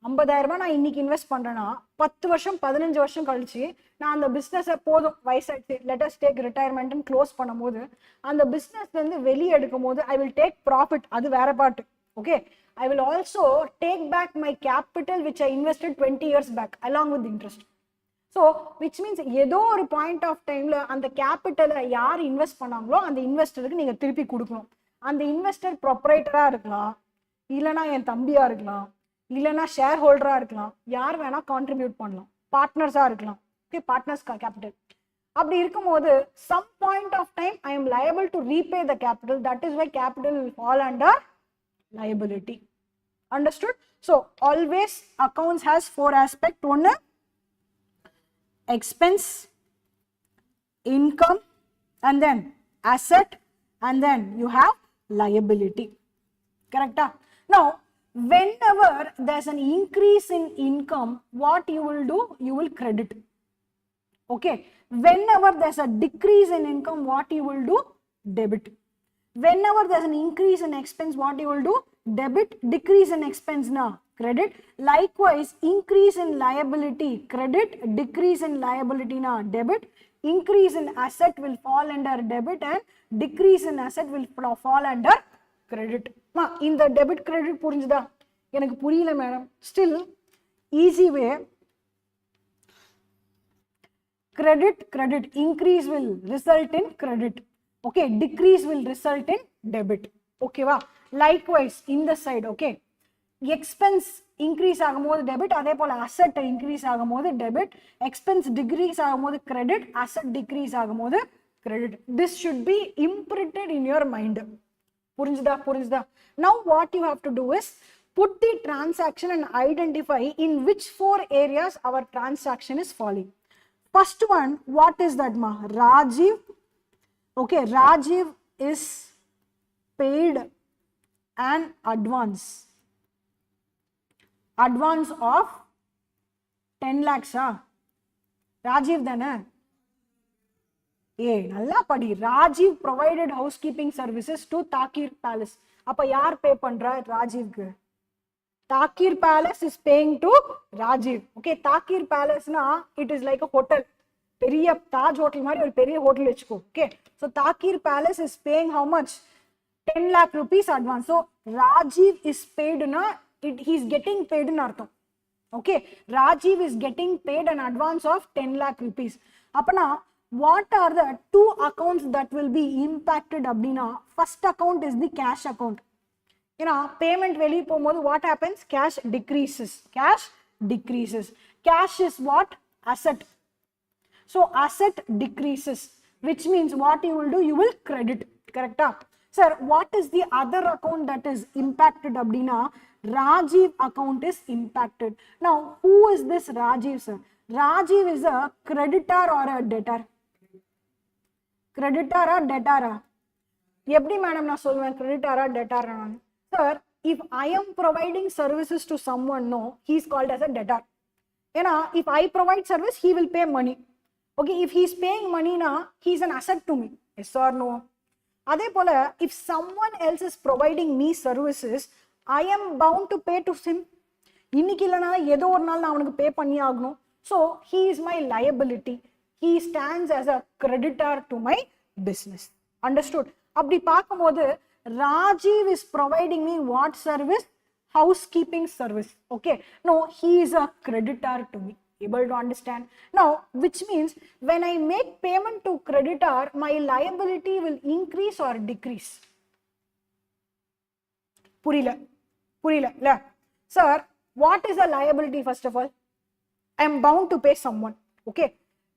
50,000 ரூபாய் நான் இன்னைக்கு இன்வெஸ்ட் பண்றேன்னா 10 வருஷம் 15 வருஷம் கழிச்சு நான் அந்த பிசினஸ் போதும் வயசாச்சு let us take retirement close பண்ணும்போது அந்த பிசினஸ்ல இருந்து வெளியே எடுக்கும் போது ஐ வில் டேக் ப்ராஃபிட், அது வேற பாட்டு, okay. I will also take back my capital which I invested 20 years back along with interest. So which means ஏதோ ஒரு பாயிண்ட் ஆஃப் டைம்ல அந்த கேபிட்டலை யார் இன்வெஸ்ட் பண்ணாங்களோ அந்த இன்வெஸ்டருக்கு நீங்க திருப்பி கொடுக்கணும். அந்த இன்வெஸ்டர் ப்ரொப்ரைட்டரா இருக்கலாம், இல்லைனா என் தம்பியா இருக்கலாம், இல்லைனா ஷேர் ஹோல்டரா இருக்கலாம், யார் வேணா கான்ட்ரிபியூட் பண்ணலாம், பார்ட்னர்ஸா இருக்கலாம், ஓகே. Partners capital. அப்படி இருக்கும்போது some point of time I am liable to repay the capital. That is why capital will fall under liability. Understood? So always accounts has four aspect. One, expense, income, and then asset, and then you have liability. Correct? Now whenever there's an increase in income, what you will do? You will credit, okay. Whenever there's a decrease in income, what you will do? Debit. Whenever there's an increase in expense, what you will do? Debit. Decrease in expense na credit. Likewise, increase in liability, credit. Decrease in liability na debit. Increase in asset will fall under debit and decrease in asset will fall under credit. இந்த debit credit புரிஞ்சுதா? எனக்கு புரியல madam. Still easy way, credit increase will result in credit, okay. Decrease will result in debit, okay va. Likewise in the side, okay, expense increase ஆகும்போது debit, அதே போல asset increase ஆகும்போது debit, expense decrease ஆகும்போது credit, asset decrease ஆகும்போது credit. This should be imprinted in your mind. புரிஞ்சுதா? Now what you have to do is put the transaction and identify in which four areas our transaction is falling. First one, what is that ma? Rajiv, okay. Rajiv is paid an advance of 10 lakhs. Rajiv தானே? நல்லா படி. Rajiv provided housekeeping services to Takir Palace. அப்ப யார் பே பண்றா ராஜீவ்க்கு? Takir Palace is paying to Rajiv, okay. Takir Palace na it is like a hotel, பெரிய Taj hotel மாதிரி ஒரு பெரிய hotel வெச்சுக்கோ, okay. So Takir Palace is paying how much? 10 lakh rupees advance. So Rajiv is paid na he is getting paid in artham, okay. Rajiv is getting paid an advance of 10 lakh rupees. அப்பனா what are the two accounts that will be impacted அப்படினா? First account is the cash account. Payment வெளிய போகும்போது what happens? Cash decreases. Cash is what? Asset. So asset decreases, which means what you will do? You will credit. Correct? Sir, what is the other account that is impacted அப்படினா? Rajiv account is impacted. Now, who is this Rajiv, sir? Rajiv is a creditor or a debtor? Creditor or debtor? எப்படி madam நான் சொல்வேன் creditor or debtor? Sir, if I am providing services to someone, no, he is called as a debtor. ஏன்னா if I provide service, he will pay money. Okay, if he is paying money, na, he is an asset to me. Yes or no? அதே போல if someone else is providing me services, I am bound to pay to him. இன்னைக்கு இல்லைனா ஏதோ ஒரு நாள் நான் அவனுக்கு பே பண்ணி ஆகணும். So he is my liability. He stands as a creditor to my business. Understood? அப்படி பார்க்கும்போது Rajiv is providing me what service? Housekeeping service. Okay, no, he is a creditor to me. Able to understand? Now, which means when I make payment to creditor, my liability will increase or decrease? Purila. Sir, what is a liability first of all? I am bound to pay someone. Okay.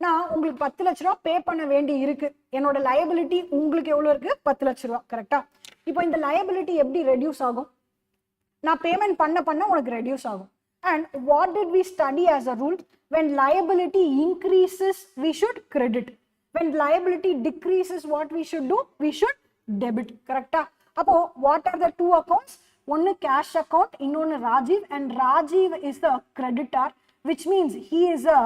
நான் உங்களுக்கு 10 லட்ச ரூபா பே பண்ண வேண்டி இருக்கு. என்னோட liability உங்களுக்கு எவ்வளவு இருக்கு? 10 லட்ச ரூபா. கரெக்ட்டா? இப்போ இந்த liability எப்படி ரெடியூஸ் ஆகும்? நான் பேமெண்ட் பண்ண உனக்கு ரெடியூஸ் ஆகும். And what did we study as a rule? When liability increases, we should credit. When liability decreases, what we should do? We should debit. Correcta? Appo, what are the two accounts? One cash account, இன்னொன்னு Rajiv, and Rajiv is the creditor, which means he is a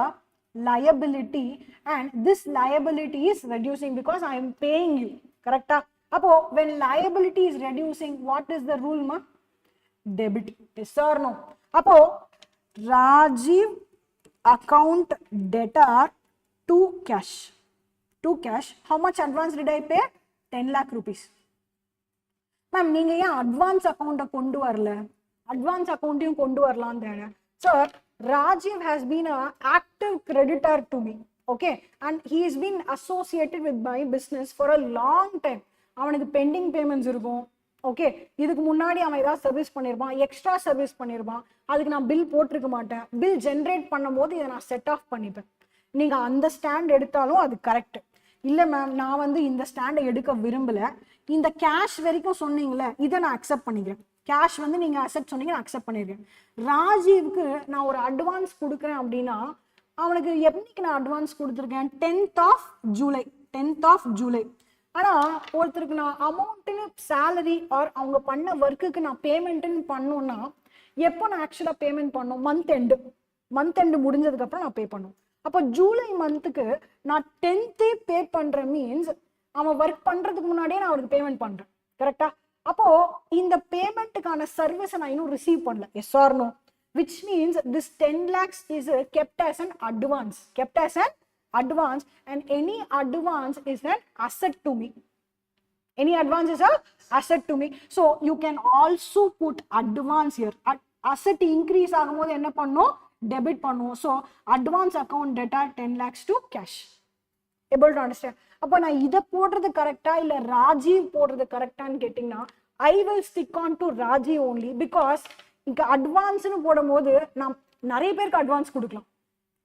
liability, and this liability is reducing because I am paying you. Correcta? Appo, when liability is reducing, what is the rule, ma? Debit. Yes or no? Appo, Rajiv account debtor to cash. To cash. How much advance did I pay? 10 lakh rupees. Ma'am, நீங்க ஏன் advance account கொண்டு வரல? Advance account கொண்டு வரலாம் தானே? Sir, Rajiv has been an active creditor to me. Okay, and he has been associated with my business for a long time. அவனுக்கு pending payments இருக்கும். Okay, இதுக்கு முன்னாடி அவன் ஏதாவது சர்வீஸ் பண்ணியிருப்பான், எக்ஸ்ட்ரா சர்வீஸ் பண்ணியிருப்பான், அதுக்கு நான் பில் போட்டிருக்க மாட்டேன். பில் ஜென்ரேட் பண்ணும் போது இதை நான் செட் ஆஃப் பண்ணிப்பேன். நீங்க அந்த ஸ்டாண்ட் எடுத்தாலும் அது கரெக்ட். இல்லை மேம், நான் வந்து இந்த ஸ்டாண்டை எடுக்க விரும்பல, இந்த கேஷ் வரைக்கும் சொன்னீங்களே இதை நான் அக்செப்ட் பண்ணிக்கிறேன். கேஷ் வந்து நீங்க அக்செப்ட் சொன்னீங்க, நான் அக்செப்ட் பண்ணிருக்கேன். ராஜீவுக்கு நான் ஒரு அட்வான்ஸ் கொடுக்குறேன் அப்படின்னா அவனுக்கு என்னைக்கு நான் அட்வான்ஸ் கொடுத்துருக்கேன்? 10th of July. ஆனா ஒருத்தருக்கு நான் அமௌண்ட்னு சேலரி ஆர் அவங்க பண்ண ஒர்க்குக்கு நான் பேமெண்ட்னு பண்ணோம்னா எப்போ நான் ஆக்சுவலா பேமெண்ட் பண்ணோம்? மந்த் எண்டு முடிஞ்சதுக்கு அப்புறம் நான் பே பண்ணும். அப்போ ஜூலை மந்த்துக்கு நான் 10th பே பண்றேன் மீன்ஸ் அவன் ஒர்க் பண்றதுக்கு முன்னாடியே நான் அவருக்கு பேமெண்ட் பண்றேன். கரெக்டா? அப்போ இந்த பேமெண்ட்டுக்கான சர்வீஸ் நான் இன்னும் ரிசீவ் பண்ணல. Yes or no? which means this 10 lakhs is kept as an advance. And any advance is an asset to me. Any advance is an asset to me. So you can also put advance here. Asset increase ஆகும்போது என்ன பண்ணும்? Debit பண்ணும். So advance account debtor 10 lakhs to cash. Able to understand? அப்போ நான் இதை போடுறது கரெக்டா இல்ல ராஜீவ் போடுறது கரெக்டான்னு கேட்டீங்கன்னா I will stick on to Rajiv only because இங்க அட்வான்ஸ்னு போடும்போது நான் நிறைய பேருக்கு அட்வான்ஸ் கொடுக்கலாம்.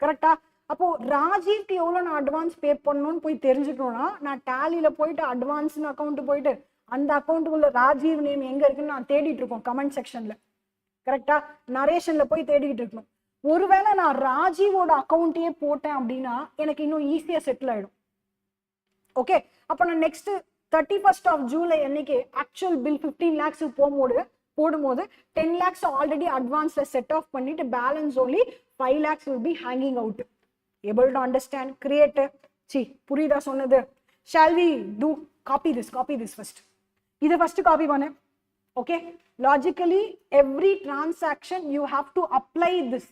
கரெக்டா? அப்போ ராஜீவ்க்கு எவ்வளோ நான் அட்வான்ஸ் பே பண்ணணும்னு போய் தெரிஞ்சுக்கணும்னா நான் டேலியில போயிட்டு அட்வான்ஸ்னு அக்கௌண்ட் போயிட்டு அந்த அக்கௌண்ட்டுக்குள்ள ராஜீவ் நேம் எங்க இருக்குன்னு நான் தேடிட்டு இருக்கோம் கமெண்ட் செக்ஷன்ல. கரெக்டா? நரேஷன்ல போய் தேடிட்டு இருக்கணும். ஒருவேளை நான் ராஜீவோட அக்கௌண்ட்டையே போட்டேன் அப்படின்னா எனக்கு இன்னும் ஈஸியா செட்டில் ஆயிடும். ஓகே, அப்போ நான் நெக்ஸ்ட் 31st of July அன்னைக்கு ஆக்சுவல் பில் 15 lakhs போடும்போது 10 lakhs ஆல்ரெடி அட்வான்ஸ்ல செட் ஆஃப் பண்ணிட்டு balance only 5 lakhs will be hanging out. Able to understand? Create. புரியுதா சொன்னது? Shall we do copy this first? இதை first copy பண்ணு. Okay, logically every transaction you have to apply this.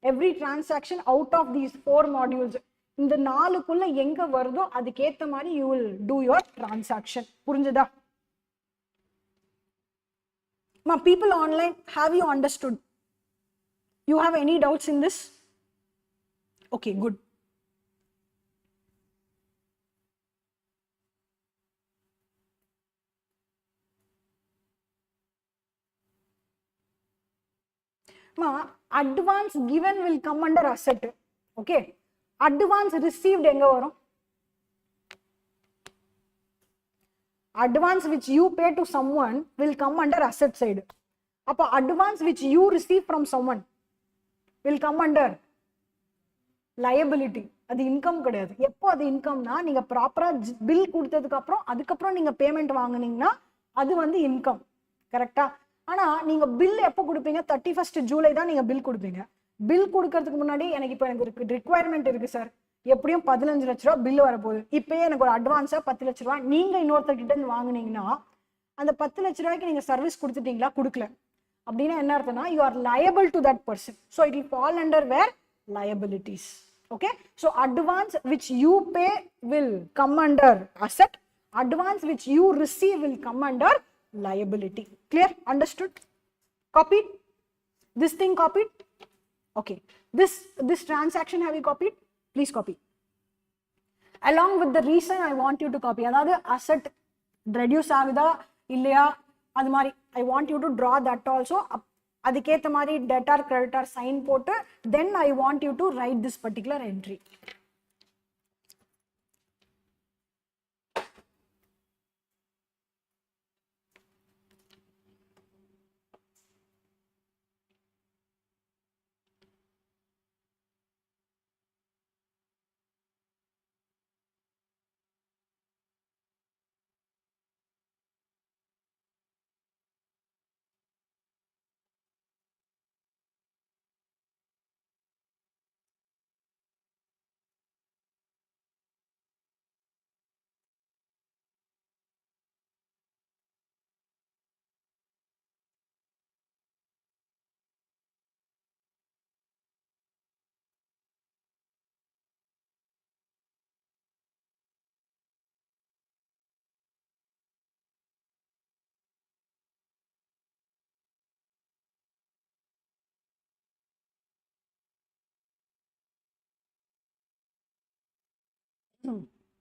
Every transaction out of these 4 modules இந்த 4க்குள்ள எங்க வருதோ அதுக்கேத்த மாதிரி you will do your transaction. புரிஞ்சுதா? Ma, people online, have you understood? You have any doubts in this? Okay, good. Ma, advance given will come under asset. Okay. Advance received enga varum? Advance which you pay to someone will come under asset side. அப்போ advance which you receive from someone will come under liability. அது income கிடையாது. எப்போ அது இன்கம்னா நீங்க ப்ராப்பரா bill கொடுத்ததுக்கு அப்புறம் அதுக்கப்புறம் நீங்க பேமெண்ட் வாங்குனீங்கன்னா அது வந்து இன்கம். கரெக்டா? ஆனா நீங்க பில் எப்போ கொடுப்பீங்க? 31st ஜூலை தான் நீங்க பில் கொடுப்பீங்க. பில் கொடுக்கறதுக்கு முன்னாடி எனக்கு இப்போ எனக்கு ரிக்வயர்மெண்ட் இருக்கு சார், எப்படியும் 15 லட்ச ரூபா பில் வரப்போகுது, இப்பயே எனக்கு ஒரு அட்வான்ஸா 10 லட்ச ரூபா நீங்க இன்னொருத்தர்கிட்ட இருந்து வாங்குனீங்கன்னா அந்த 10 லட்ச ரூபாய்க்கு நீங்க சர்வீஸ் கொடுத்துட்டீங்களா? கொடுக்கல அப்படின்னா என்ன அர்த்தம்னா you are liable to that person, so it will fall under where liabilities. Okay, so advance which you pay will come under asset, advance which you receive will come under liability. Clear? Understood? Copied? This thing copied? Okay, this transaction have you copied? Please copy along with the reason I want you to copy. அதாவது asset reduce ஆகுதா இல்லையா அது மாதிரி I want you to draw that also. அதுக்கேற்ற மாதிரி debtor creditor sign போட்டு then I want you to write this particular entry.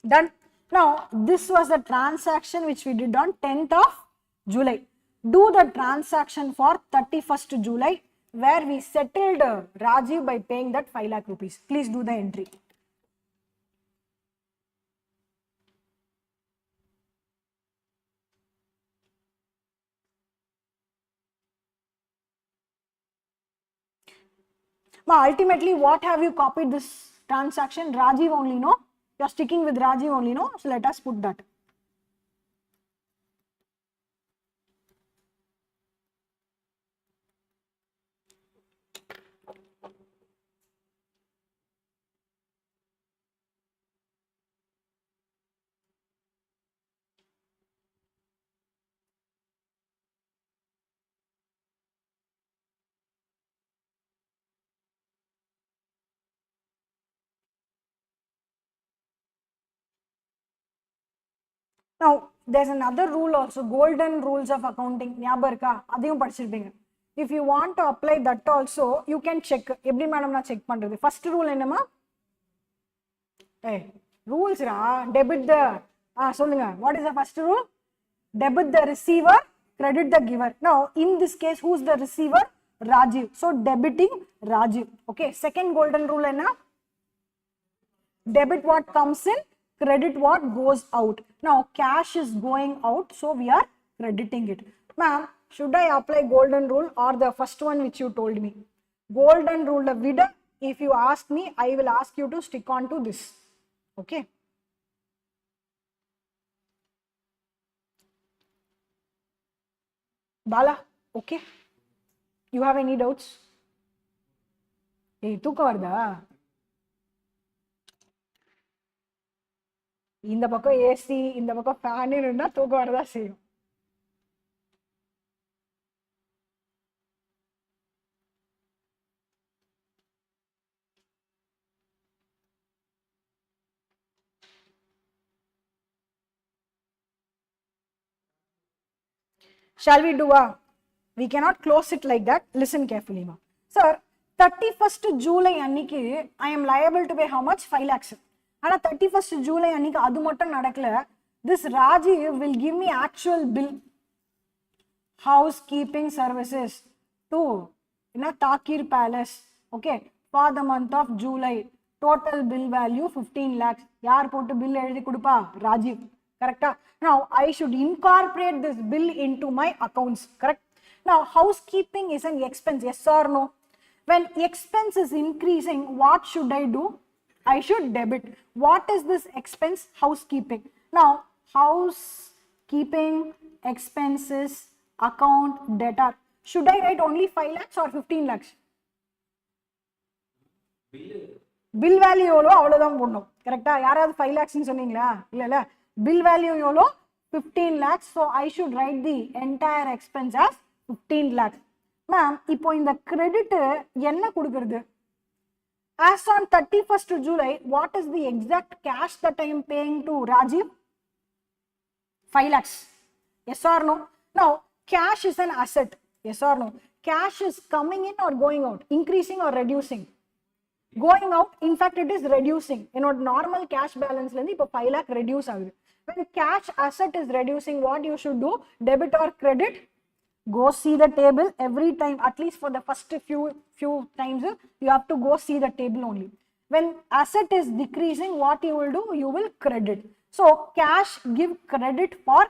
Done. Now this was the transaction which we did on 10th of July. Do the transaction for 31st July where we settled Rajiv by paying that 5 lakh rupees. Please do the entry. Now ultimately what have you copied this transaction? Rajiv only, no? You are sticking with Rajiv only, no? So let us put that. Now there's another rule also, golden rules of accounting. ஞாபகம் இருக்கா? அதையும் படிச்சிருப்பீங்க. If you want to apply that also, you can check. எப்படி madam நான் check பண்றது? First rule என்னமா? Rules raw, debit the சொல்லுங்க. What is the first rule? Debit the receiver, credit the giver. Now in this case who's the receiver? Rajiv. So debiting Rajiv. Okay, second golden rule enna? Debit what comes in, credit what goes out. Now cash is going out, so we are crediting it. Ma'am, should I apply golden rule or the first one which you told me? Golden rule vida, if you ask me, I will ask you to stick on to this. Okay. Bala, okay. You have any doubts? Hey, தூக்கம் வருதா? இந்த பக்கம் AC இந்த பக்கம் fan இருந்தா தூக்கம் வரதா செய்யும். Shall we do we cannot close it like that. Listen carefully, ma. Sir, 31st July அன்னைக்கு I am liable to pay how much? 5 lakhs. ஆனா 31st July அன்னைக்கு அது மட்டும் நடக்கல. This Rajiv will give me actual bill. Housekeeping services to Takir Palace. Okay, for the month of July. Total bill value 15 lakhs. Yaar pottu bill எழுதி கொடுப்பா? Rajiv. Correct? Now I should incorporate this bill into my accounts. Correct? Now, housekeeping is an expense, yes or no? When expense is increasing, what should I do? I should debit. What is this expense? Housekeeping. Now, housekeeping expenses account debtor. Should I write only 5 lakhs or 15 lakhs? Bill value எவ்வளோ அவ்வளோதான் போடணும் கரெக்டா யாராவது 5 lakhs சொன்னீங்களா இல்ல bill value எவ்வளோ 15 lakhs so I should write the entire expense as 15 lakhs ma'am இப்போ இந்த credit என்ன கொடுக்கிறது as on 31st July what is the exact cash that I am paying to Rajiv 5 lakhs yes or no now cash is an asset yes or no cash is coming in or going out increasing or reducing going out in fact it is reducing normal cash balance la ipo 5 lakh reduce agudhu when cash asset is reducing what you should do debit or credit go see the table every time at least for the first few times you have to go see the table only when asset is decreasing what you will do you will credit so cash give credit for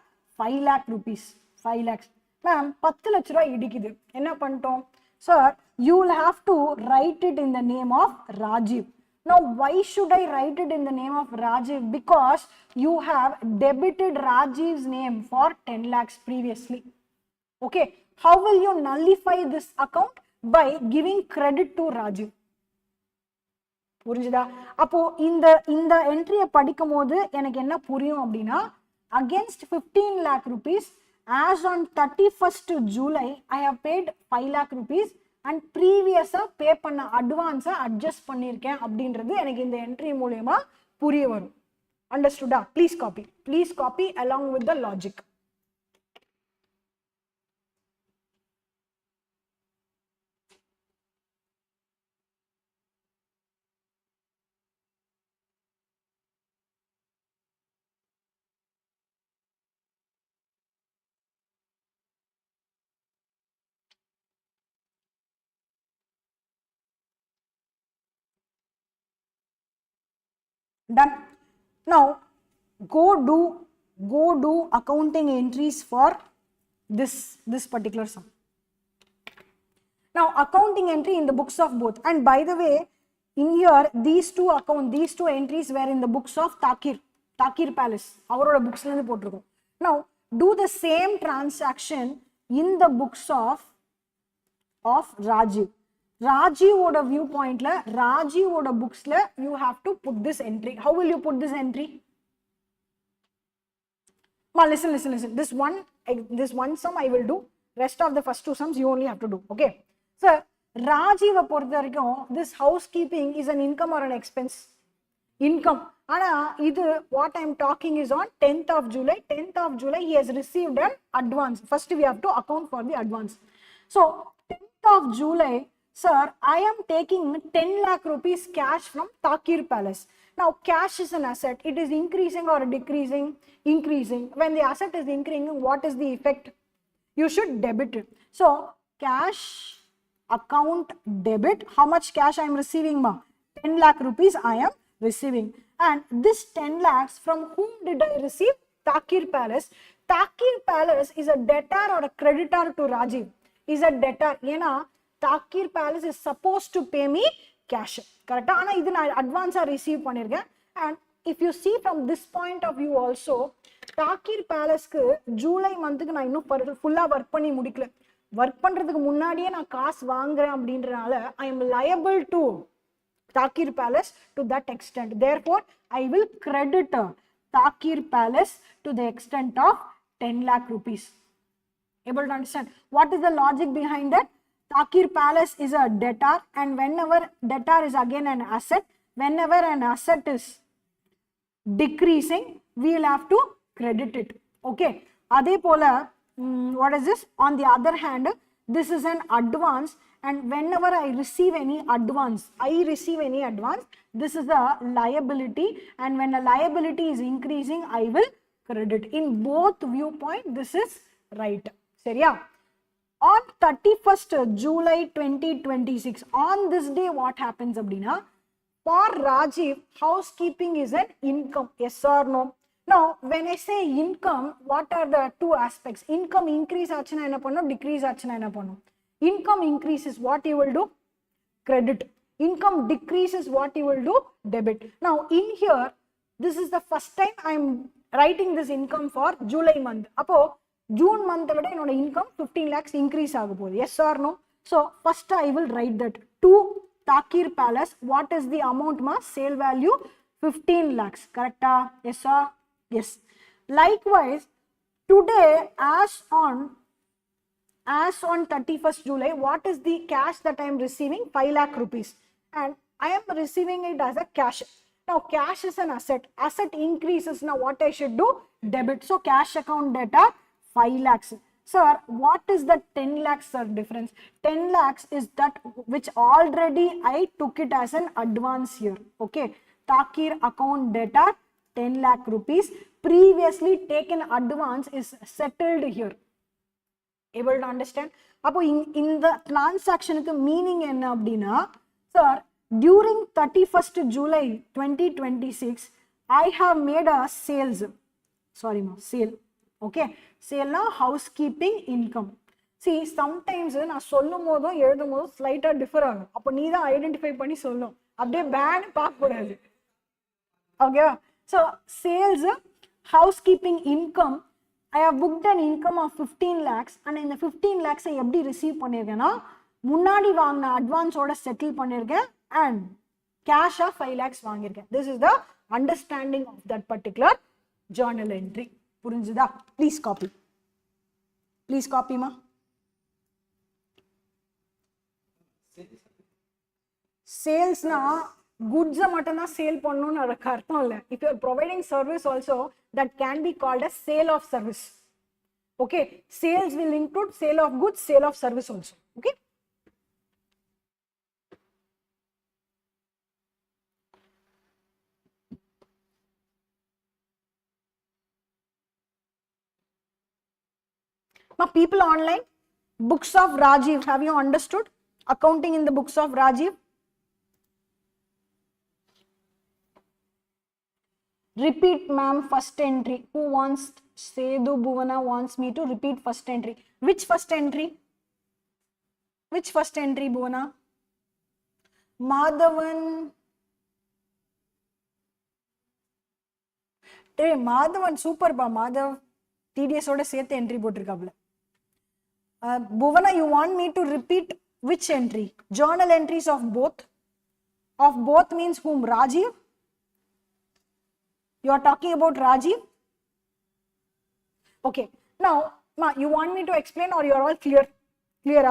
5 lakh rupees 5 lakhs ma'am 10 lakh ரூபாய் இடிக்குது என்ன பண்ணிட்டோம் sir you will have to write it in the name of Rajiv. Now, why should I write it in the name of Rajiv? Because you have debited Rajiv's name for 10 lakhs previously. Okay, how will you nullify this account? By giving credit to Rajiv. புரிஞ்சுதா அப்போ இந்த என்ட்ரியை படிக்கும் போது எனக்கு என்ன புரியும் அப்படின்னா against 15 lakh rupees as on 31st July I have paid 5 lakh rupees and previously pay பண்ண advance adjust பண்ணிருக்கேன் அப்படின்றது எனக்கு இந்த என்ட்ரி மூலமா புரிய வரும் understood please copy along with the logic done now go do accounting entries for this particular sum now accounting entry in the books of both and by the way in here these two entries were in the books of Takir Palace avaroda books la potirukom now do the same transaction in the books of Rajiv oda viewpoint la Rajiv oda books la you have to put this entry how will you put this entry ma listen this one sum I will do rest of the first two sums you only have to do okay so Rajiv பொறுத்தவரைக்கும் this housekeeping is an income or an expense income ana idu what I am talking is on 10th of July he has received an advance first we have to account for the advance so 10th of July sir I am taking 10 lakh rupees cash from Takir Palace now cash is an asset it is increasing or decreasing increasing when the asset is increasing what is the effect you should debit it so cash account debit how much cash I am receiving ma 10 lakh rupees I am receiving and this 10 lakhs from whom did I receive Takir Palace is a debtor or a creditor to Rajiv is a debtor ஏனா Takir Palace is supposed to pay me cash correct ana idu na advance receive pannirken and if you see from this point of view also Takir Palace ku July month ku na இன்னும் full work பண்ணி முடிக்கல work பண்றதுக்கு முன்னாடியே நான் காசு வாங்குறேன் அப்படின்றனால I am liable to Takir Palace to that extent therefore I will credit Takir Palace to the extent of 10 lakh rupees able to understand what is the logic behind that Takir Palace is a debtor and whenever debtor is again an asset, whenever an asset is decreasing, we will have to credit it. Okay. Adhe pola, what is this? On the other hand, this is an advance and whenever I receive any advance, this is a liability and when a liability is increasing, I will credit. In both viewpoint, this is right. Seriya? On 31st July 2026, on this day what happens abdina? For Rajiv, housekeeping is an income, yes or no? Now when I say income, what are the two aspects? Income increase aachuna enna pannum, decrease aachuna enna pannum? Income increases, what you will do? Credit. Income decreases, what you will do? Debit. Now in here, this is the first time I am writing this income for July month. Appo June month vida enoda income 15 lakhs increase agapodhu. Yes or no? So first I will write that to Takir Palace, what is the amount ma? Sale value 15 lakhs. Correct? Yes or? Yes. Likewise, today as on 31st July, what is the cash that I am receiving? 5 lakh rupees. And I am receiving it as a cash. Now, cash is an asset. Asset increases. Now, what I should do? Debit. So, cash account data 5 lakhs. Sir, what is the 10 lakhs, sir, difference? 10 lakhs is that which already I took it as an advance here. Okay. Takir account data 10 lakh rupees. Previously taken advance is settled here. Able to understand? Appo in the transaction meaning enna abdina, sir, during 31st July 2026 I have made a sales, sorry ma, sale. Okay, sale na housekeeping income. See, sometimes na sollumodum eludumodum slight ah differ agum, appo nee da identify panni sollum, abbe ban paak kodadhu. Okay, so sales housekeeping income, I have booked an income of 15 lakhs and in the 15 lakhs I எப்படி receive பண்ணிருக்கேனா, முன்னாடி வாங்கின advance ஓட settle பண்ணிருக்கேன் and cash of 5 lakhs வாங்கிருக்கேன். This is the understanding of that particular journal entry. புரிஞ்சுதா? Please copy. Please copy ma. Sales na goods மட்டும் தான் sale பண்ணனும்னு அதுக்கு அர்த்தம் இல்ல. If you are providing service also, that can be called as sale of service. Okay, sales will include sale of goods, sale of service also. Okay. Now people online, books of Rajiv, have you understood? Accounting in the books of Rajiv. Repeat, ma'am, first entry. Who wants? Sedu Bhuvana wants me to repeat first entry. Which first entry? Which first entry, Bhuvana? Madhavan. Hey, Madhavan, super ba. Madhav, TDS oda சேர்த்து entry போட்டிருக்காப்ல. Bhuvana, you want me to repeat which entry? Journal entries of both. Of both means whom? Rajiv? You are talking about Rajiv? Okay. Now, ma, you want me to explain or you are all clear? Clear?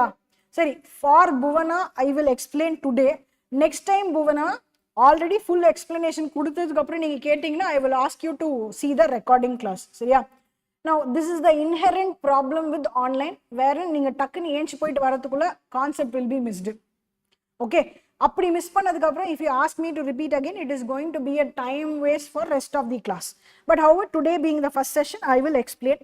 Sorry, for Bhuvana, I will explain today. Next time, Bhuvana, already full explanation கொடுத்ததுக்கு அப்புறம் நீங்க கேட்டிங்கனா I will ask you to see the recording class. சரியா? Now, this is the inherent problem with online, wherein நீங்க டக்குன்னு ஏஞ்சி போயிட்டு வரதுக்குள்ள concept will be missed. Okay. அப்படி மிஸ் பண்ணதுக்கு அப்புறம் if you ask me to repeat again, it is going to be a time waste for rest of the class. But however, today being the first session, I will explain.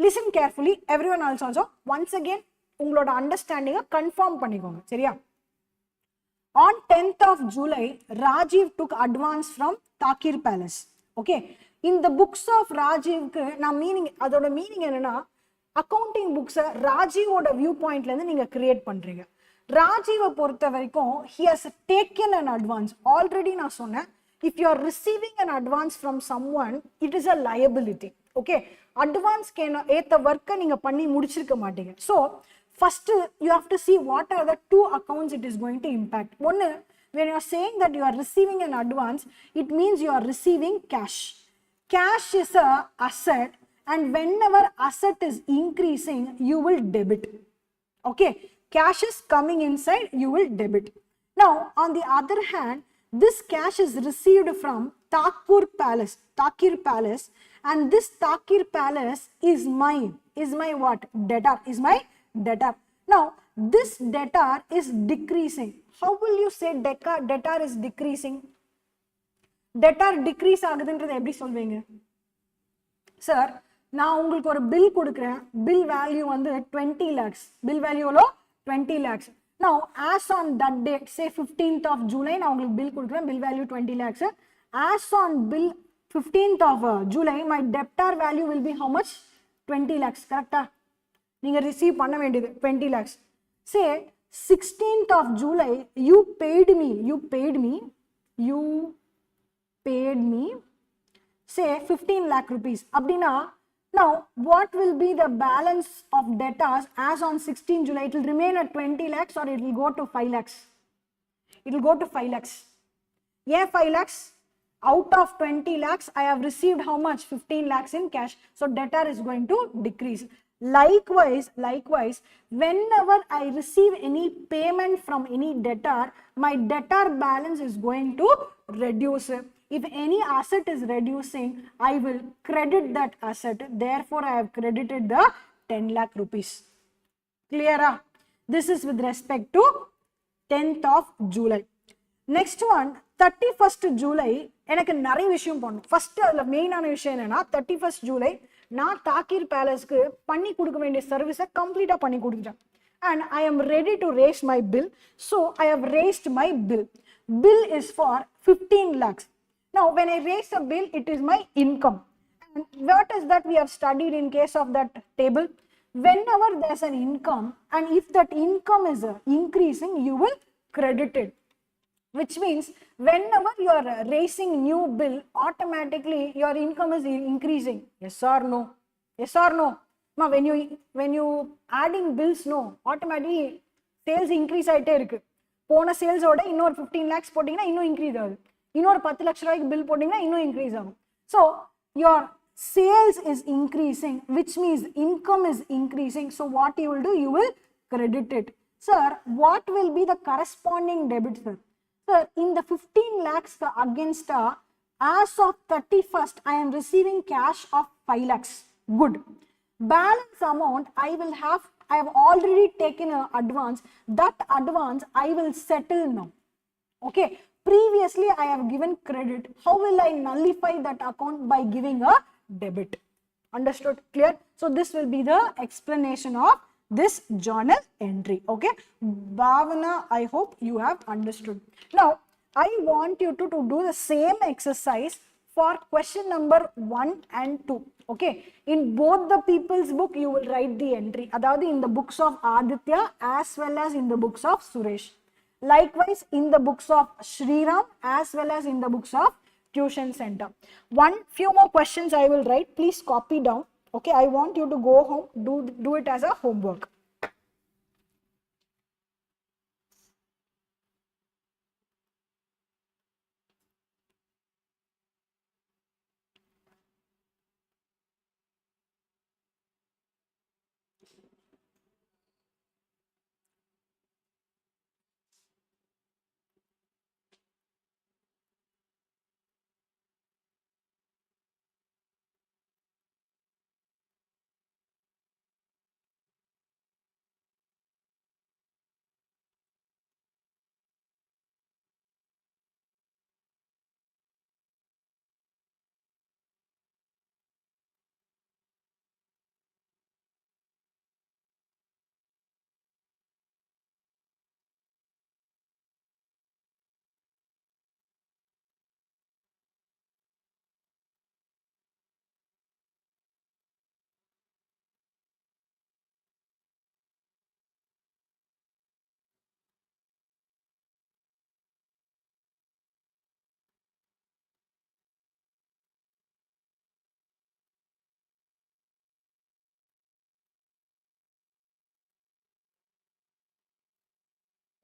Listen carefully, everyone else also. Once again, உங்களோட understanding confirm பண்ணிக்கோங்க. சரியா? On 10th of July, Rajiv took advance from Takir Palace. Okay. In the books of Rajiv, நான் meaning, அதோட meaning என்னன்னா, accounting books ராஜீவோட view பாயிண்ட்ல இருந்து நீங்க create பண்றீங்க. ராஜீவை பொறுத்த வரைக்கும் he has taken an advance. Already நான் சொன்னேன், if you are receiving an advance from someone, it is a liability. Okay, advance ஏத்த work நீங்க பண்ணி முடிச்சிருக்க மாட்டீங்க. So first you have to see what are the two accounts it is going to impact. One, when you are saying that you are receiving an advance, it means you are receiving cash. Cash is a asset, and whenever asset is increasing, you will debit. Okay, cash is coming inside, you will debit. Now, on the other hand, this cash is received from Takir Palace, and this Takir Palace is my what? Debtor, is my debtor. Now, this debtor is decreasing. How will you say debtor is decreasing? Debtor decrease ஆகுதுன்றது எப்படி சொல்வீங்க? Sir, நான் உங்களுக்கு ஒரு bill கொடுக்கிறேன். Bill value வந்து 20 lakhs. Bill value எவ்வளோ? 20 lakhs. Now, as on that date, say 15th of July, நான் உங்களுக்கு bill கொடுக்கிறேன். Bill value 20 lakhs. As on bill 15th of July, my debtor value will be how much? 20 lakhs, correct? நீங்க receive பண்ண வேண்டியது 20 lakhs. Say 16th of July, you paid me, say 15 lakh rupees. Abdina, now what will be the balance of debtors as on 16 July? It will remain at 20 lakhs or it will go to 5 lakhs? It will go to 5 lakhs. Yeah, 5 lakhs. Out of 20 lakhs, I have received how much? 15 lakhs in cash. So debtor is going to decrease. Likewise, whenever I receive any payment from any debtor, my debtor balance is going to reduce. If any asset is reducing, I will credit that asset. Therefore, I have credited the 10 lakh rupees. Clear? This is with respect to 10th of July. Next one, 31st July, எனக்கு நிறைய விஷயம் பண்ணணும். First அதில் மெயினான விஷயம் என்னன்னா 31st July நான் தாக்கீர் பேலஸ்க்கு பண்ணி கொடுக்க வேண்டிய சர்வீஸை கம்ப்ளீட்டாக பண்ணி கொடுத்துட்டேன். And I am ready to raise my bill. So I have raised my bill. Bill is for 15 lakhs. Now when I raise a bill, it is my income. And what is that we have studied in case of that table? Whenever there's an income and if that income is increasing, you will credit it. Which means whenever you are raising new bill, automatically your income is increasing. Yes or no? Yes or no? Ma, when you adding bills, no, automatically sales increase ஆயிட்டே இருக்கு. போன sales ஓட இன்னொரு 15 lakhs போட்டீங்கன்னா இன்னும் increase ஆகுது. இன்னொரு 10 லட்சம் ரூபாய்க்கு பில் போட்டீங்கன்னா இன்னும் இன்க்ரீஸ் ஆகும். So your sales is increasing, which means income is increasing. So what you will do? You will credit it. Sir, what will be the corresponding debit, sir? Sir, in the 15 lakhs against as of 31st, I am receiving cash of 5 lakhs. Good. Balance amount, I have already taken an advance. That advance, I will settle now. Okay. Previously, I have given credit. How will I nullify that account? By giving a debit. Understood? Clear? So, this will be the explanation of this journal entry. Okay, Bhavana, I hope you have understood. Now I want you to do the same exercise for question number 1 and 2. Okay, in both the people's book you will write the entry, adavadhu in the books of Aditya as well as in the books of Suresh. Likewise in the books of Shriram as well as in the books of Tuition Center. Few more questions I will write. Please copy down. Okay, I want you to go home, do it as a homework.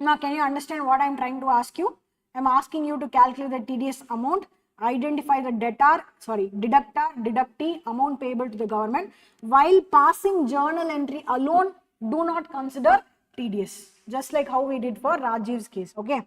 Now, can you understand what I am trying to ask you? I am asking you to calculate the TDS amount, identify the deductor, deductee, amount payable to the government. While passing journal entry alone, do not consider TDS, just like how we did for Rajiv's case. Okay.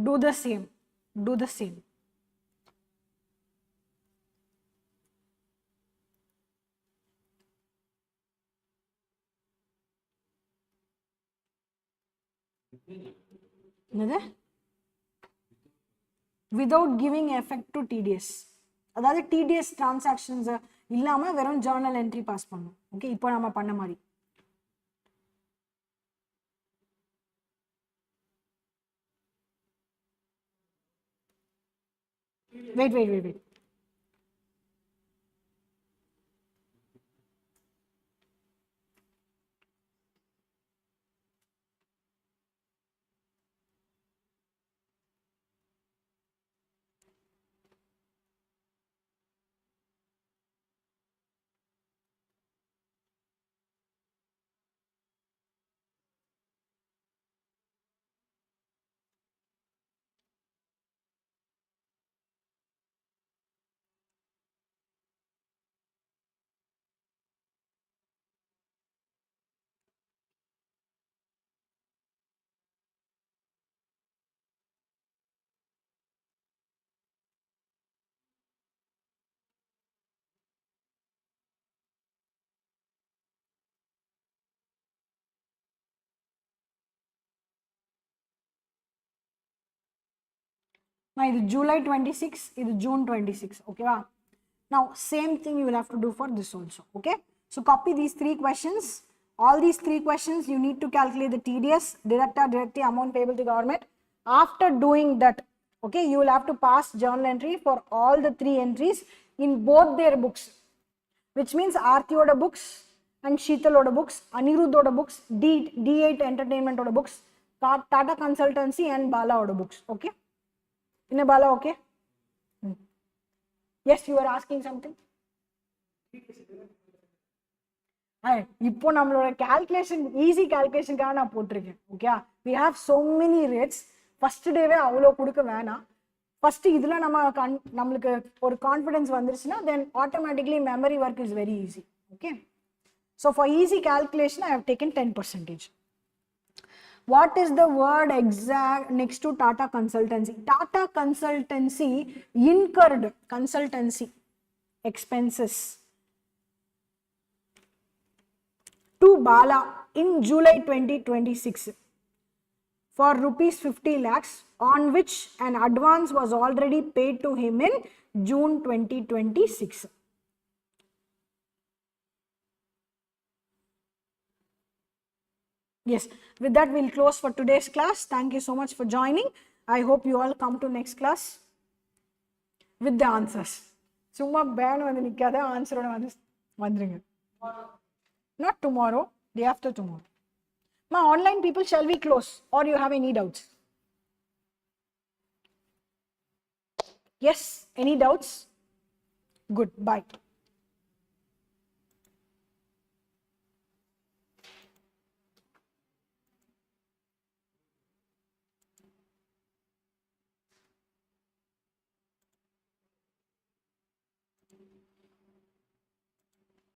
Do the same. Do the same. Without giving effect to TDS. அதாவது TDS transactions இல்லாம வெறும் journal entry pass பண்ணும். Okay, இப்போ நாம பண்ண மாதிரி. Wait. Now, this is July 26, this is June 26. Okay, now same thing you will have to do for this also. Okay, so copy these 3 questions. All these 3 questions you need to calculate the TDS, directly amount payable to government. After doing that, okay, you will have to pass journal entry for all the 3 entries in both their books, which means Aarti oda books and Sheetal oda books, Anirudh oda books, D8 Entertainment oda books, Tata Consultancy and Bala oda books. Okay. In a Bala, okay? Yes, you are asking something? இப்போ நம்மளோட calculation, easy calculation காக நான் போட்டிருக்கேன். Okay, we have so many rates. First டேவே அவ்வளோ கொடுக்க வேணாம். First இதில் நம்மளுக்கு ஒரு confidence வந்துருச்சுன்னா then automatically memory work is very easy. Okay, so for easy calculation I have taken 10%. What is the word exact next to Tata Consultancy? Tata Consultancy incurred consultancy expenses to Bala in July 2026 for rupees 50 lakhs, on which an advance was already paid to him in June 2026. Yes, with that we'll close for today's class. Thank you so much for joining. I hope you all come to next class with the answers. Summa ban வந்து நிக்காத answer ஓட வந்துருங்க. Not tomorrow, day after tomorrow. My online people, shall we close or you have any doubts? Yes, any doubts? Good, bye.